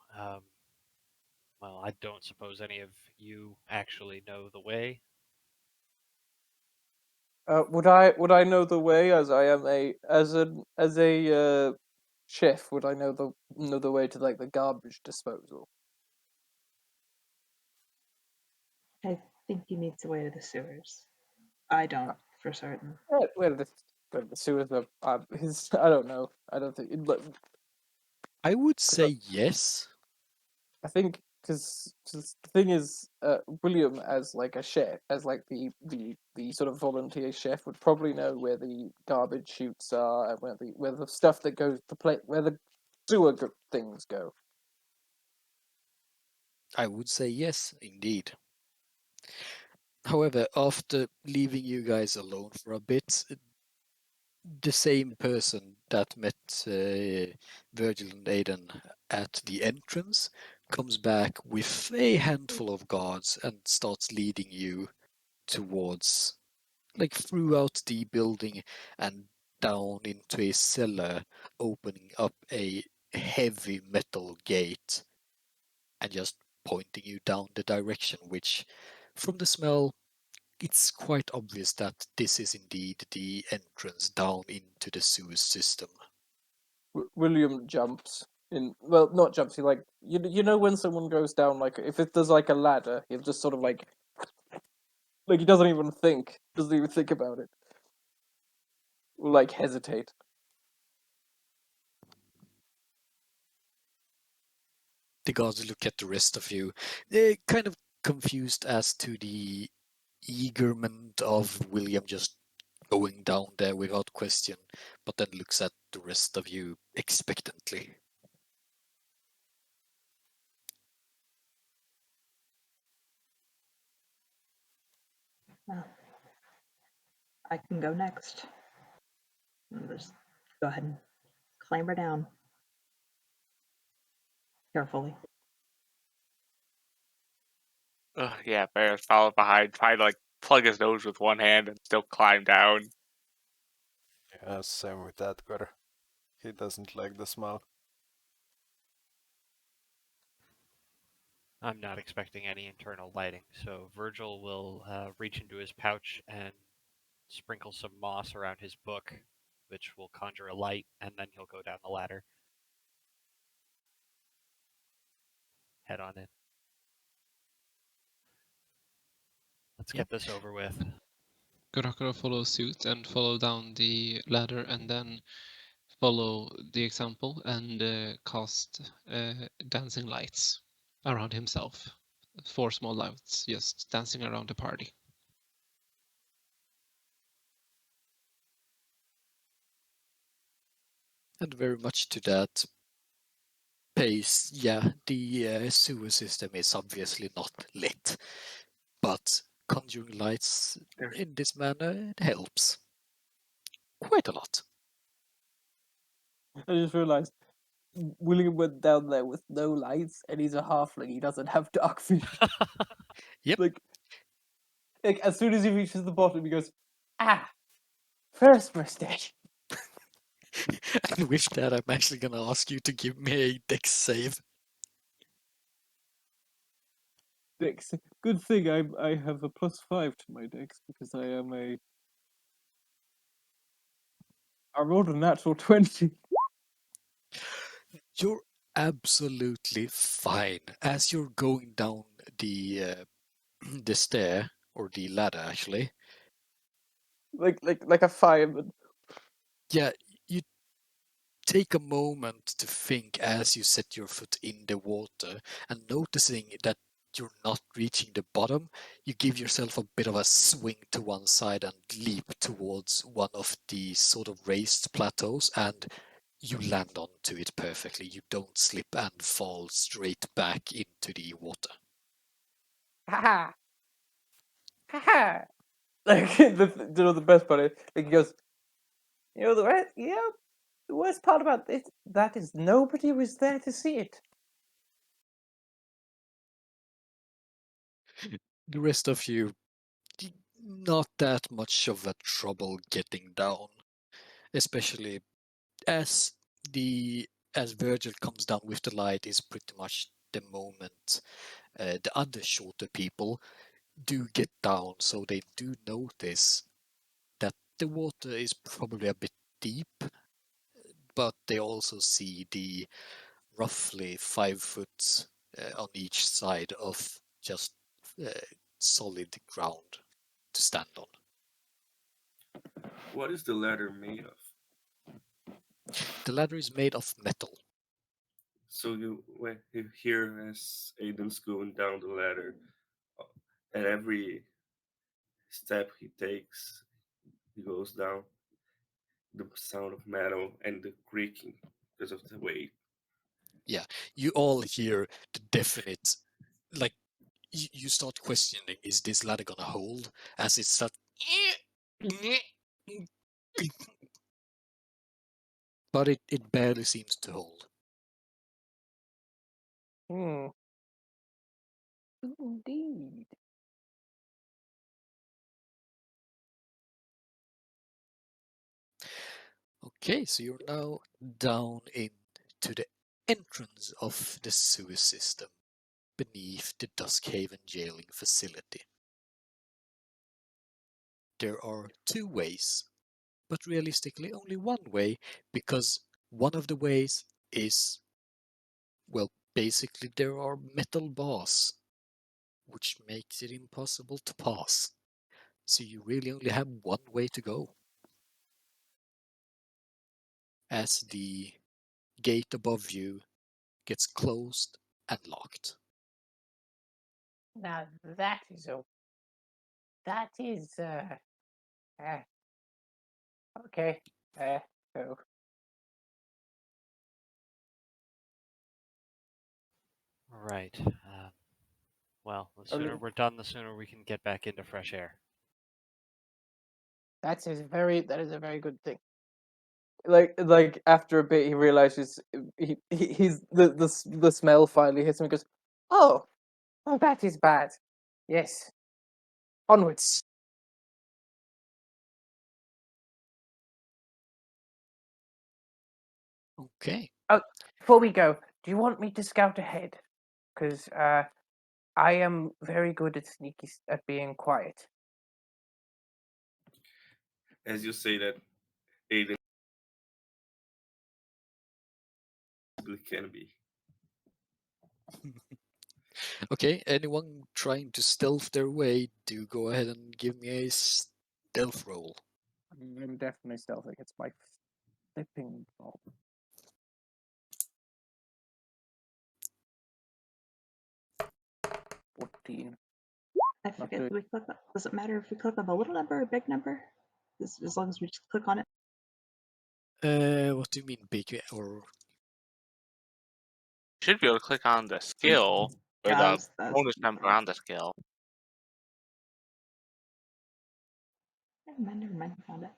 S2: well, I don't suppose any of you actually know the way.
S4: Would I know the way as I am a chef? Would I know the way to like the garbage disposal?
S6: I think he needs a way to the sewers. I don't, for certain.
S4: Where the sewers are I don't know. I don't think.
S1: I would say yes.
S4: I think because the thing is, William as like a chef, as like the sort of volunteer chef, would probably know where the garbage chutes are and where the stuff that goes to play where the things go.
S1: I would say yes, indeed. However, after leaving you guys alone for a bit, the same person that met Virgil and Aidan at the entrance comes back with a handful of guards and starts leading you towards, like, throughout the building and down into a cellar, opening up a heavy metal gate and just pointing you down the direction, which, from the smell, it's quite obvious that this is indeed the entrance down into the sewers system.
S4: William jumps in. Well, not jumps. He like you know when someone goes down like if there's like a ladder, he'll just sort of like he doesn't even think about it, or like hesitate.
S1: The guards look at the rest of you, they're kind of confused as to the eagerment of William just going down there without question, but then looks at the rest of you expectantly.
S6: Well, I can go next. And just go ahead and clamber down carefully.
S8: Yeah, Bear's followed behind, trying to like plug his nose with one hand and still climb down.
S7: Yeah, same with Edgar. He doesn't like the smell.
S2: I'm not expecting any internal lighting, so Virgil will reach into his pouch and sprinkle some moss around his book, which will conjure a light, and then he'll go down the ladder. Head on in. Let's get this over with.
S5: Kurakura follows suit and follow down the ladder and then follow the example and cast dancing lights around himself. 4 small lights just dancing around the party.
S1: And very much to that pace, yeah, the sewer system is obviously not lit, but conjuring lights in this manner, it helps quite a lot.
S4: I just realized William went down there with no lights, and he's a halfling. He doesn't have dark vision.
S1: Yep.
S4: Like as soon as he reaches the bottom, he goes, "Ah, first mistake."
S1: And with that, I'm actually gonna ask you to give me a dex save.
S4: Dex. Good thing I have a +5 to my dex because I rolled a natural 20.
S1: You're absolutely fine. As you're going down the the stair or the ladder, actually.
S4: Like a fireman.
S1: Yeah, you take a moment to think as you set your foot in the water and noticing that you're not reaching the bottom, you give yourself a bit of a swing to one side and leap towards one of the sort of raised plateaus, and you land onto it perfectly. You don't slip and fall straight back into the water.
S9: Ha ha! Ha ha!
S4: Like the best part is like he goes,
S9: The worst part about it that is nobody was there to see it.
S1: The rest of you, not that much of a trouble getting down, especially as the as Virgil comes down with the light is pretty much the moment the other shorter people do get down, so they do notice that the water is probably a bit deep, but they also see the roughly 5 foot on each side of just uh, solid ground to stand on.
S3: What is the ladder made of?
S1: The ladder is made of metal.
S3: So when you hear as Aiden's going down the ladder, uh, at every step he takes, he goes down. The sound of metal and the creaking because of the weight.
S1: Yeah, you all hear the definite, like, you start questioning, is this ladder gonna hold? As it starts. But it barely seems to hold.
S9: Hmm. Indeed.
S1: Okay, so you're now down into the entrance of the sewer system beneath the Duskhaven jailing facility. There are two ways, but realistically only one way, because one of the ways is, well, basically there are metal bars, which makes it impossible to pass. So you really only have one way to go. As the gate above you gets closed and locked.
S9: Now that is uh okay. So
S2: Right. Well, the
S4: I
S2: sooner
S4: mean,
S2: we're done, the sooner we can get back into fresh air.
S9: that is a very good thing.
S4: like after a bit, he realizes he's the smell finally hits him. He goes,
S9: Oh, oh, that is bad. Yes. Onwards.
S1: Okay.
S9: Oh, before we go, do you want me to scout ahead? Because I am very good at at being quiet.
S3: As you say that, Aiden can be.
S1: Okay, anyone trying to stealth their way, do go ahead and give me a stealth roll.
S4: I'm definitely stealthy. It's my flipping fault. 14.
S6: I
S4: Not
S6: forget
S4: good.
S6: that we click on. Does it matter if we click on the little number or big number? As long as we just click on it.
S1: What do you mean big or
S8: Should be able to click on the skill or
S6: Yeah,
S8: the
S6: that's
S8: bonus number on the skill.
S6: never mind, I found it.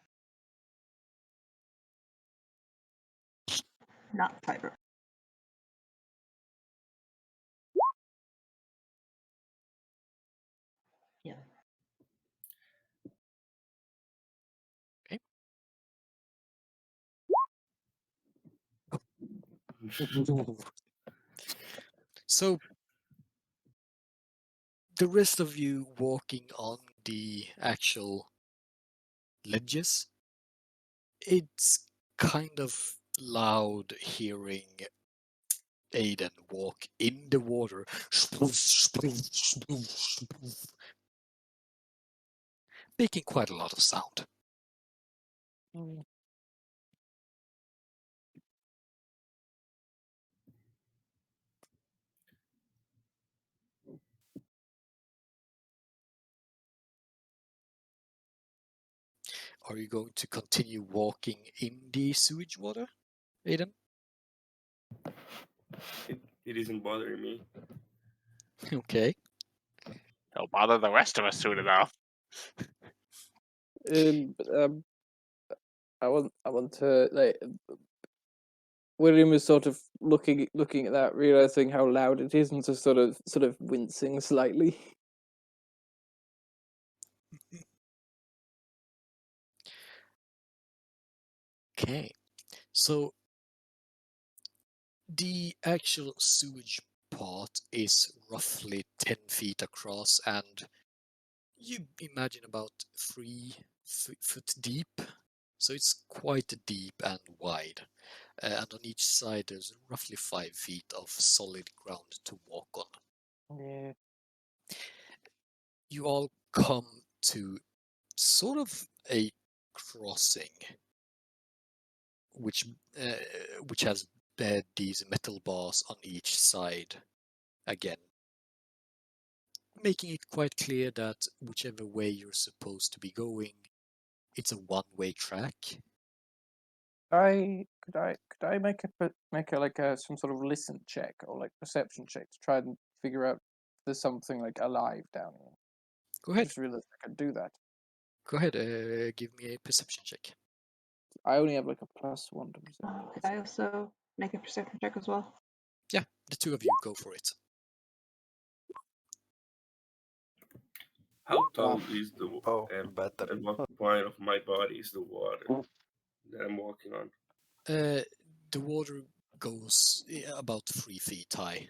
S6: Not fiber. Yeah.
S1: okay? So the rest of you walking on the actual ledges, it's kind of loud hearing Aiden walk in the water, making quite a lot of sound.
S9: Mm.
S1: Are you going to continue walking in the sewage water, Aiden?
S3: It isn't bothering me.
S1: Okay.
S8: Don't bother the rest of us soon enough.
S4: But, I want to like. William is sort of looking at that, realizing how loud it is, and just sort of wincing slightly.
S1: Okay. So the actual sewage part is roughly 10 feet across, and you imagine about 3 foot deep. So it's quite deep and wide. And on each side, there's roughly 5 feet of solid ground to walk on.
S9: Yeah.
S1: You all come to sort of a crossing, which uh, which has these metal bars on each side. Again, making it quite clear that whichever way you're supposed to be going, it's a one-way track.
S4: Could I make a like a some sort of listen check or like perception check to try and figure out if there's something like alive down here?
S1: Go
S4: I
S1: ahead.
S4: just realized I could do that.
S1: Go ahead. Give me a perception check.
S4: I only have like a +1 to perception.
S6: Could I also make a perception check as well?
S1: Yeah, the two of you go for it.
S3: How
S4: Wow.
S3: tall is the
S7: Oh,
S3: and
S7: better.
S3: at what point of my body is the water that I'm walking on?
S1: The water goes about 3 feet high.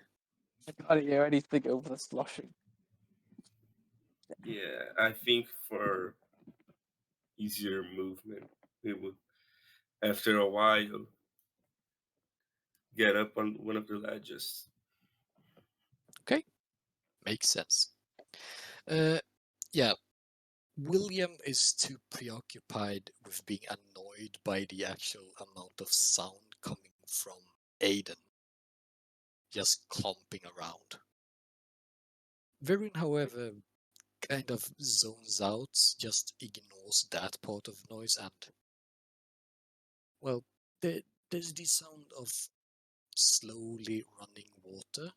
S4: I can't hear anything over the sloshing.
S3: Yeah, I think for easier movement, we would, after a while, get up on one of the ledges.
S1: Okay, makes sense. Uh, yeah, William is too preoccupied with being annoyed by the actual amount of sound coming from Aiden, just clumping around. Verin, however, kind of zones out, just ignores that part of noise, and, well, there's the sound of slowly running water,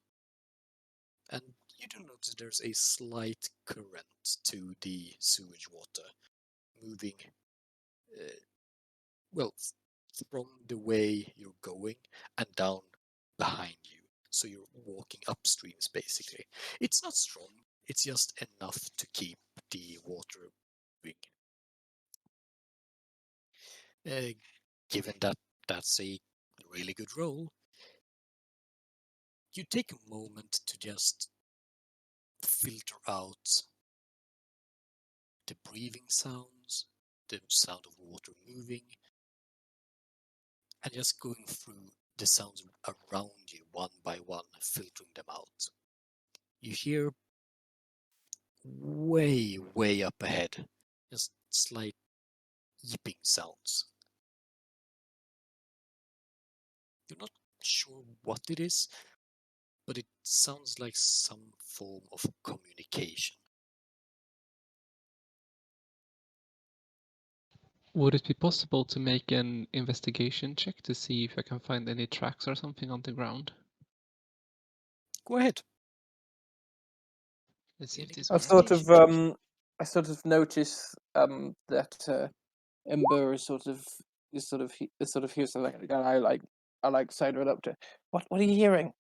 S1: and you do notice there's a slight current to the sewage water moving, uh, well, from the way you're going and down behind you. So you're walking upstreams basically. It's not strong, it's just enough to keep the water moving. Uh, Given that that's a really good roll, you take a moment to just filter out the breathing sounds, the sound of water moving, and just going through the sounds around you one by one, filtering them out. You hear way up ahead, just slight yipping sounds. You're not sure what it is, but it sounds like some form of communication.
S5: Would it be possible to make an investigation check to see if I can find any tracks or something on the ground?
S1: Go ahead.
S5: Let's see if this
S4: I
S5: works.
S4: I sort of notice that Ember is sort of here, so like and I like sidle it up to what are you hearing?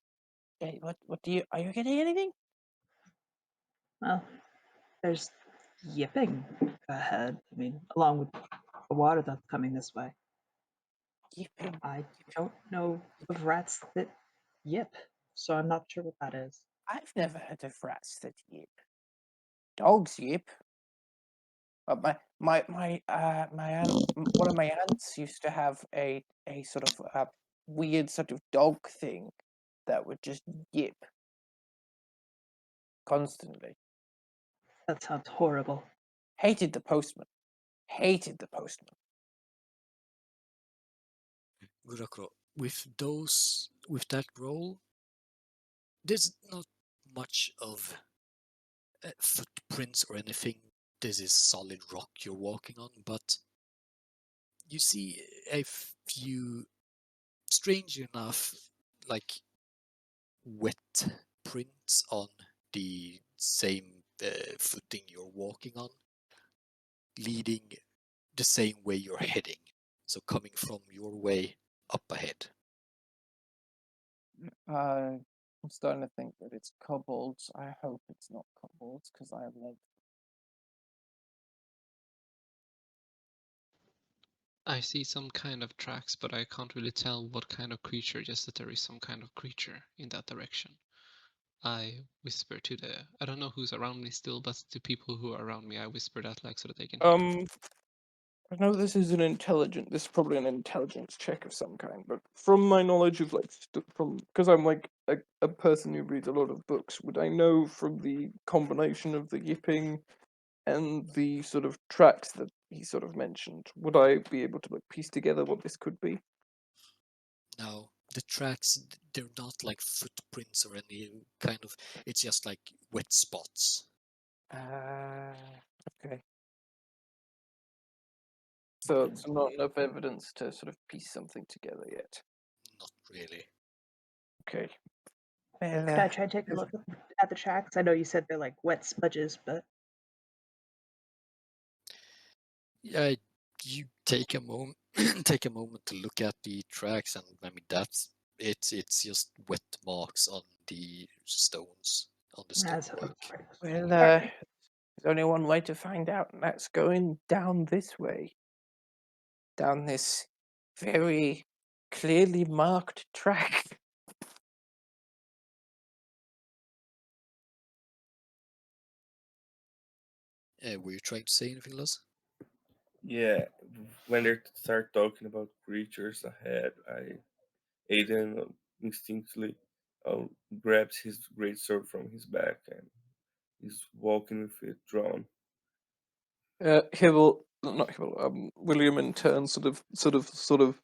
S4: What do you are you getting anything?
S6: Well, there's yipping ahead. I mean, along with the water that's coming this way.
S9: Yipping.
S6: I don't know of rats that yip, so I'm not sure what that is.
S9: I've never heard of rats that yip. Dogs yip. One of my aunts used to have a sort of weird sort of dog thing that would just yip constantly.
S6: That sounds horrible.
S9: Hated the postman. Hated the postman.
S1: Gurakro, with that role, there's not much of footprints or anything. This is solid rock you're walking on, but you see a few, strange enough, like wet prints on the same footing you're walking on, leading the same way you're heading. So coming from your way up ahead.
S9: I'm starting to think that it's kobolds. I hope it's not kobolds because I love.
S5: I see some kind of tracks, but I can't really tell what kind of creature, just that there is some kind of creature in that direction. I whisper to I don't know who's around me still, but to people who are around me, I whisper that like so that they can hear.
S4: I know this is this is probably an intelligence check of some kind, but from my knowledge of like because I'm like a person who reads a lot of books, would I know from the combination of the yipping and the sort of tracks that he sort of mentioned, would I be able to like piece together what this could be?
S1: Now, the tracks, they're not like footprints or any kind of, it's just like wet spots.
S9: Okay.
S4: So not enough evidence to sort of piece something together yet.
S1: Not really.
S4: Okay.
S9: Well,
S6: Could I try to take a look at the tracks? I know you said they're like wet smudges, but
S1: Yeah, you take a moment, take a moment to look at the tracks, and I mean it's just wet marks on the stones, on the
S6: that's how it
S1: stonework.
S6: works.
S9: well,
S6: Alright.
S9: there's only one way to find out, and that's going down this way. Down this very clearly marked track.
S1: Were you trying to say anything, Luz?
S3: Yeah, when they start talking about creatures ahead, Aiden instinctively grabs his great sword from his back and is walking with it drawn.
S4: Hibble, not Hibble. William in turn sort of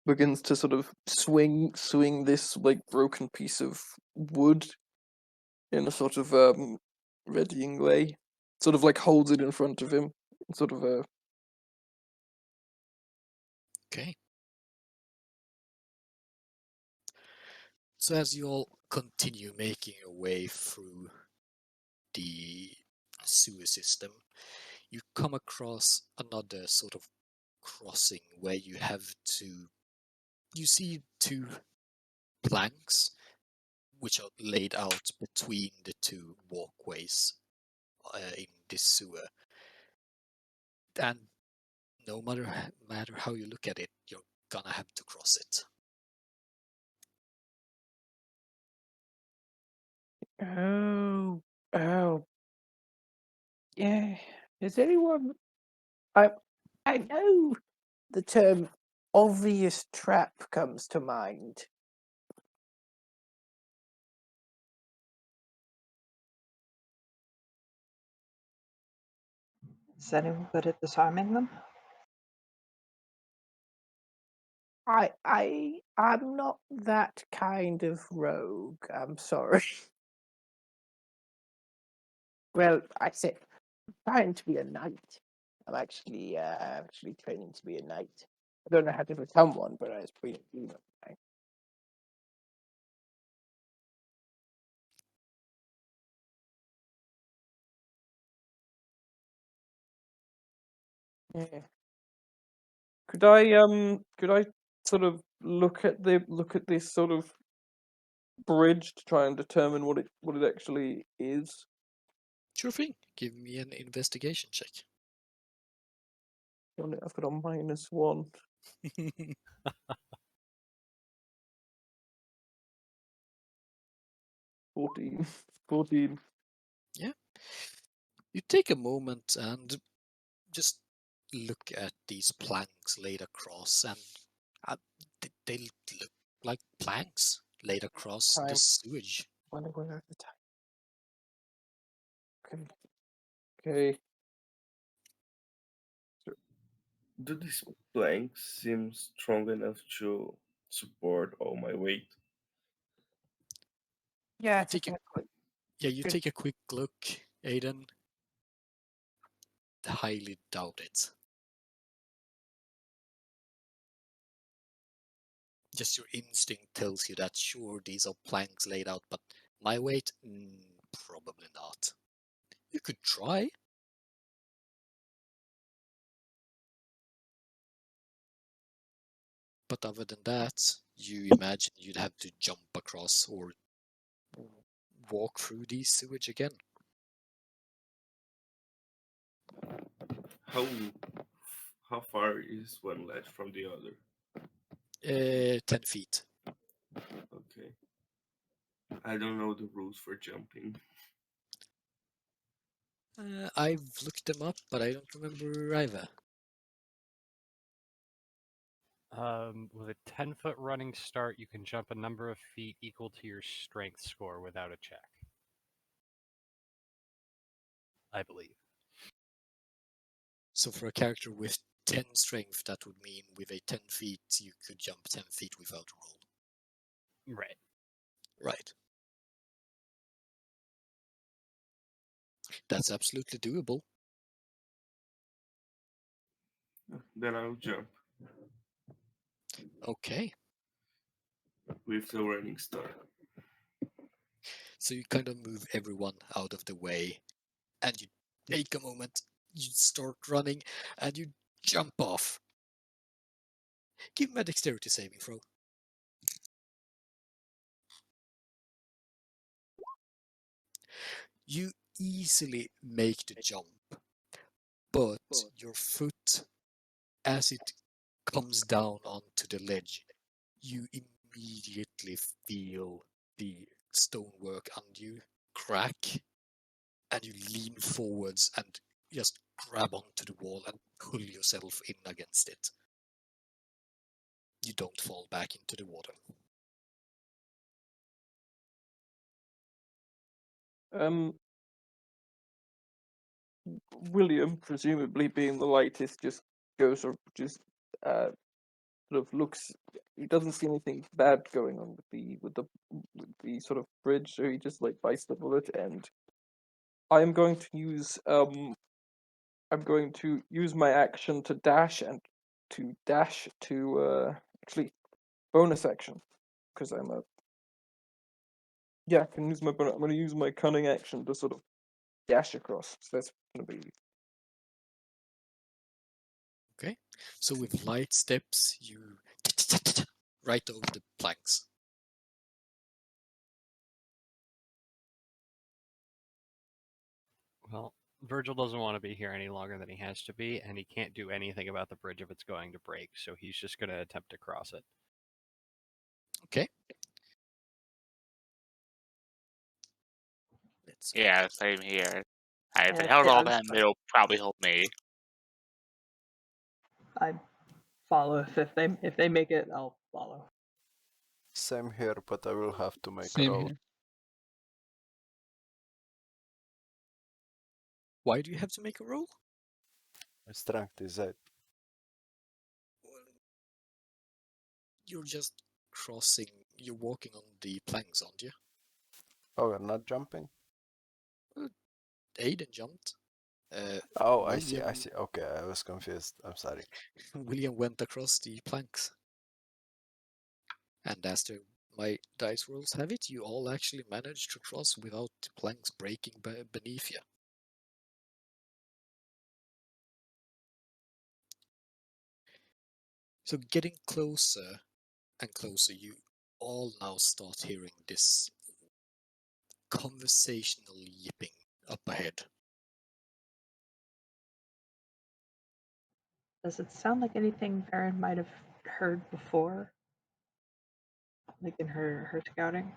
S4: begins to sort of swing this like broken piece of wood in a sort of readying way. Sort of like holds it in front of him. Sort of
S1: Okay. So as you all continue making your way through the sewer system, you come across another sort of crossing where you see two planks which are laid out between the two walkways in this sewer. And no matter how you look at it, you're gonna have to cross it.
S9: Oh, oh, yeah. Is anyone? I know the term obvious trap comes to mind.
S6: Is anyone good at disarming them?
S9: I'm not that kind of rogue. I'm sorry. Well, I said trying to be a knight. I'm actually training to be a knight. I don't know how to become one, but I was pretty keen on it. Yeah.
S4: could I sort of look at this sort of bridge to try and determine what it actually is?
S1: Sure thing. Give me an investigation check.
S4: I've got a -1. 14. 14.
S1: Yeah. You take a moment and just look at these planks laid across, and uh, they look like planks laid across the
S9: Time.
S1: sewage.
S9: When we're at the time. Okay.
S4: Okay.
S3: Do these planks seem strong enough to support all my weight?
S9: Yeah,
S1: You
S9: it's a
S1: take a
S9: good one.
S1: you
S9: Good.
S1: take a quick look, Aiden. Highly doubt it. Just your instinct tells you that sure these are planks laid out, but my weight, probably not. You could try. But other than that, you imagine you'd have to jump across or walk through the sewage again.
S3: How how far is one ledge from the other?
S1: 10 feet.
S3: Okay. I don't know the rules for jumping.
S1: I've looked them up, but I don't remember either.
S2: With a 10-foot running start, you can jump a number of feet equal to your strength score without a check. I believe.
S1: So for a character with 10 strength, that would mean with a 10 feet, you could jump 10 feet without a roll.
S2: Right.
S1: Right. That's absolutely doable.
S3: Then I'll jump
S1: Okay.
S3: with the running start.
S1: So you kind of move everyone out of the way, and you take a moment, you start running, and you jump off. Give me a dexterity saving throw. You easily make the jump, but your foot, as it comes down onto the ledge, you immediately feel the stonework under you crack, and you lean forwards and just grab onto the wall and pull yourself in against it. You don't fall back into the water.
S4: Um, William, presumably being the lightest, just goes or just sort of looks. He doesn't see anything bad going on with the sort of bridge, so he just like bites the bullet. And I'm going to use my action to dash to actually bonus action because I'm a yeah, I can use my bonus. I'm going to use my cunning action to sort of dash across. So that's going to be
S1: Okay? So with light steps, you right over the planks.
S2: Well, Virgil doesn't want to be here any longer than he has to be, and he can't do anything about the bridge if it's going to break, so he's just going to attempt to cross it.
S1: Okay? Let's
S8: Yeah, same here. If it
S6: Yeah,
S8: held
S6: yeah,
S8: all them, it'll probably hold me.
S6: I follow if they make it, I'll follow.
S7: Same here, but I will have to make a
S5: Same
S7: roll.
S5: here.
S1: Why do you have to make a roll?
S7: My strength is 8.
S1: Well, you're just crossing, you're walking on the planks, aren't you?
S7: Oh, you're not jumping?
S1: Aiden jumped.
S7: Oh, I see, I
S1: William-
S7: see. Okay, I was confused. I'm sorry.
S1: William went across the planks. And as my dice rolls have it, you all actually managed to cross without the planks breaking beneath you. So getting closer and closer, you all now start hearing this conversational yipping up ahead.
S6: Does it sound like anything Farron might have heard before? Like in her scouting?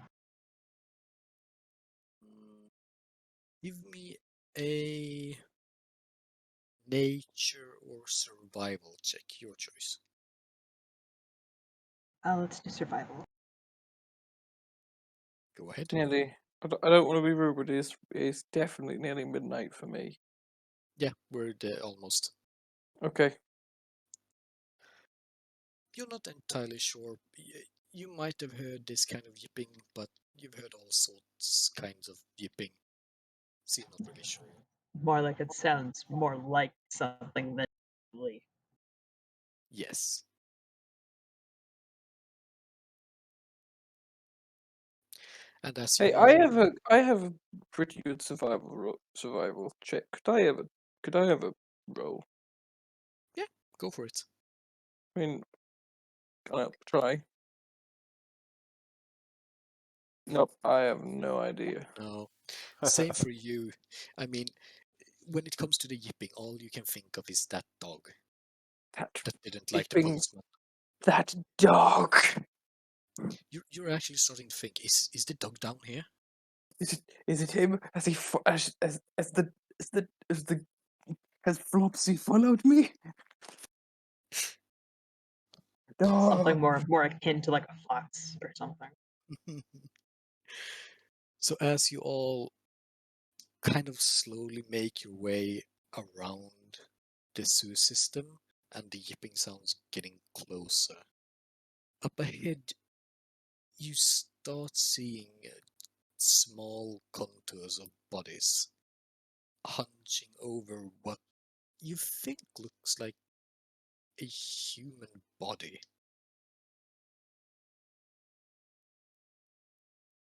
S1: Give me a nature or survival check, your choice.
S6: Let's do survival.
S1: Go ahead.
S4: Nearly. I don't want to be rude, but it's definitely nearly midnight for me.
S1: Yeah, we're there almost.
S4: Okay.
S1: You're not entirely sure. You might have heard this kind of yipping, but you've heard all sorts kinds of yipping. So you're not really sure.
S6: More like it sounds more like something than really.
S1: Yes. And as you
S4: Hey,
S1: all
S4: I have a pretty good survival check. Could I have a roll?
S1: go for it.
S4: I mean, I'll try. Nope, I have no idea.
S1: No. Same for you. I mean, when it comes to the yipping, all you can think of is that dog
S4: That
S1: that didn't like the
S4: yipping,
S1: postman.
S4: that dog.
S1: You're actually starting to think, is the dog down here?
S4: Is it him? Has he as the has Flopsy followed me?
S6: Something
S4: No.
S6: more akin to like a fox or something.
S1: So as you all kind of slowly make your way around the sewer system and the yipping sounds getting closer, up ahead you start seeing small contours of bodies hunching over what you think looks like a human body.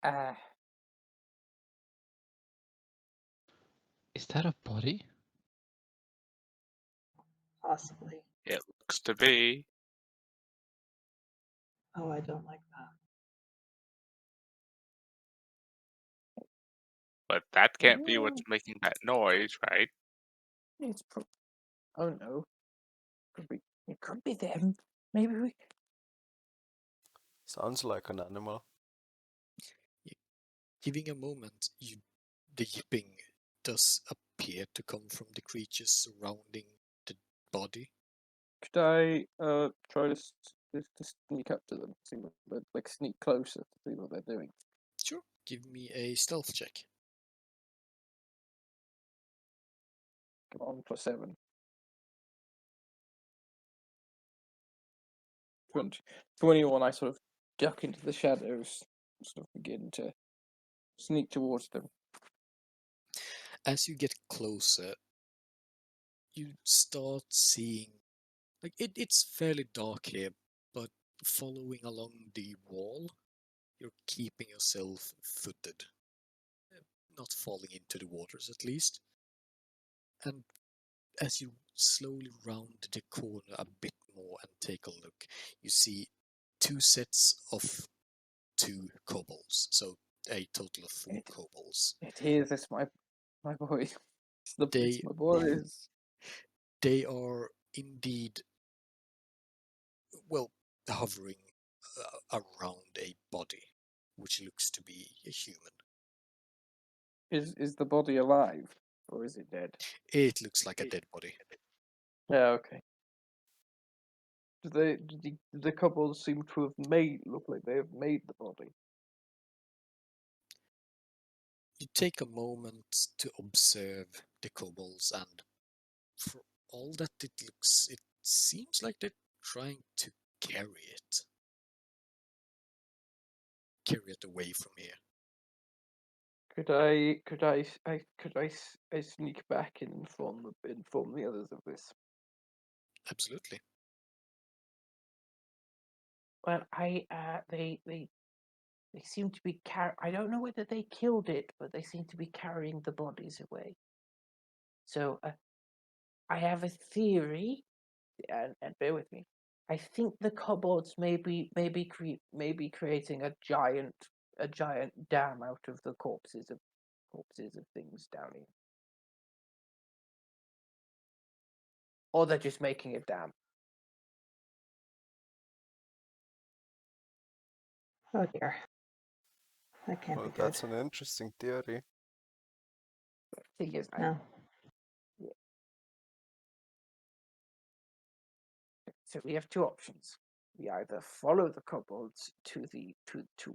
S9: Uh,
S5: Is that a body?
S6: Possibly.
S8: It looks to be.
S6: Oh, I don't like that.
S8: But that can't be what's
S9: mm,
S8: making that noise, right?
S9: it's oh no, it could be them. Maybe we.
S7: Sounds like an animal.
S1: Giving a moment, the yipping does appear to come from the creatures surrounding the body.
S4: Could I try to sneak up to them, see what like sneak closer to see what they're doing?
S1: Sure, give me a stealth check.
S4: Come on, +7. 20, 21. I sort of duck into the shadows, sort of begin to sneak towards them.
S1: As you get closer, you start seeing like it's fairly dark here, but following along the wall, you're keeping yourself footed, not falling into the waters at least. And as you slowly round the corner a bit more and take a look, you see two sets of two kobolds, so a total of four
S4: It,
S1: kobolds.
S4: it is. It's my boy. It's
S1: They
S4: my boys.
S1: they are indeed, well, hovering around a body, which looks to be a human.
S4: Is the body alive or is it dead?
S1: It looks like a dead body.
S4: Yeah. Okay. Do the couples seem to have look like they have made the body?
S1: You take a moment to observe the kobolds, and for all that it seems like they're trying to carry it. Carry it away from here.
S4: Could I sneak back and inform the others of this?
S1: Absolutely.
S9: Well, they seem to be I don't know whether they killed it, but they seem to be carrying the bodies away. So I have a theory, and bear with me. I think the kobolds maybe creating a giant dam out of the corpses of things down here, or they're just making a dam.
S6: Oh dear. That can't be
S7: Well,
S6: good.
S7: that's an interesting theory.
S9: Thing is,
S6: No.
S9: So we have two options. We either follow the kobolds to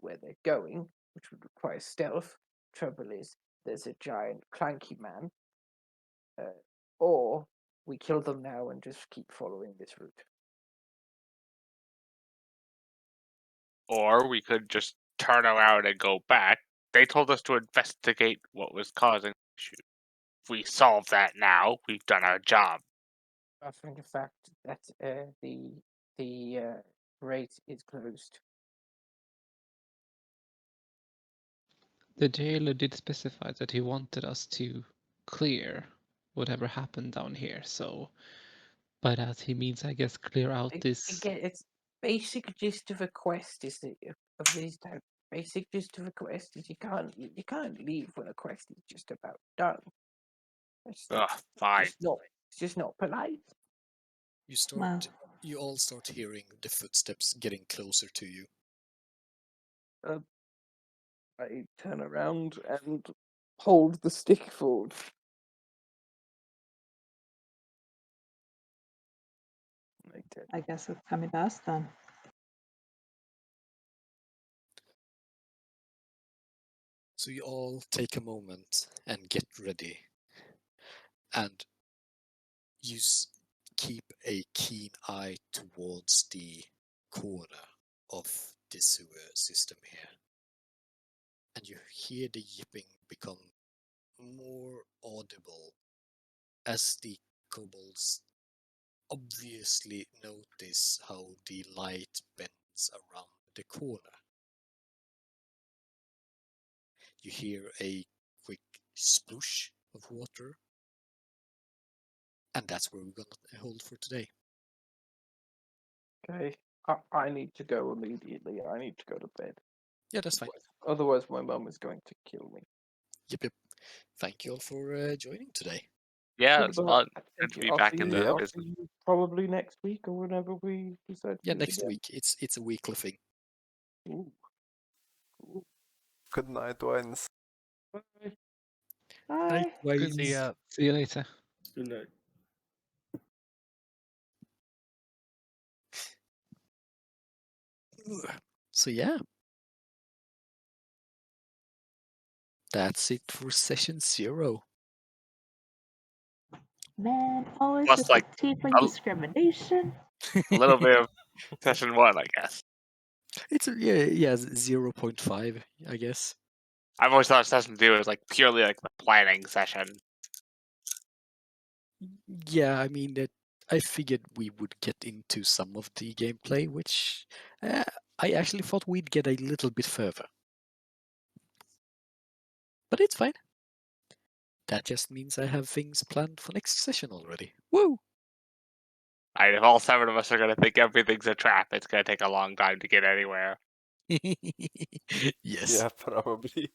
S9: where they're going, which would require stealth. Trouble is, there's a giant clanky man. Or we kill them now and just keep following this route.
S8: Or we could just turn around and go back. They told us to investigate what was causing the issue. If we solve that now, we've done our job.
S9: I think the fact that the rate is closed.
S5: The jailer did specify that he wanted us to clear whatever happened down here, so by that he means, I guess, clear out this.
S9: Again, it's basic gist of a quest is that of these type. Basic gist of a quest is you can't leave when a quest is just about done.
S8: Ugh, fine.
S9: It's just not polite.
S6: Well,
S1: You all start hearing the footsteps getting closer to you.
S4: I turn around and hold the stick forward.
S6: I guess it's coming to us then.
S1: So you all take a moment and get ready. And you keep a keen eye towards the corner of the sewer system here. And you hear the yipping become more audible as the kobolds obviously notice how the light bends around the corner. You hear a quick sploosh of water, and that's where we're gonna hold for today.
S4: Okay, I need to go immediately. I need to go to bed.
S1: Yeah, that's fine.
S4: Otherwise, my mum is going to kill me.
S1: Yep. Thank you all for joining today.
S8: Yeah,
S4: Good
S8: it's
S4: luck.
S8: fun.
S4: I
S8: Good
S4: think
S8: to be
S4: I'll
S8: back
S4: see
S8: in
S4: you-
S8: the
S4: I'll
S8: business.
S4: see you probably next week or whenever we decide to
S1: Yeah,
S4: do it
S1: next
S4: again.
S1: week. It's a weekly thing.
S4: Ooh. Cool.
S7: Good night, Wines.
S4: Bye.
S6: Bye.
S2: Good see ya.
S5: See you later.
S3: Good night.
S1: So yeah, that's it for session 0.
S6: Man, always
S8: Plus,
S6: just
S8: like,
S6: a tiefling
S8: a-
S6: discrimination.
S8: A little bit of session 1, I guess.
S1: It's 0.5, I guess.
S8: I've always thought session 2 was like purely like the planning session.
S1: Yeah, I mean that. I figured we would get into some of the gameplay, which I actually thought we'd get a little bit further. But it's fine. That just means I have things planned for next session already. Woo!
S8: If all 7 of us are going to think everything's a trap, it's going to take a long time to get anywhere.
S1: Yes.
S7: Yeah, probably.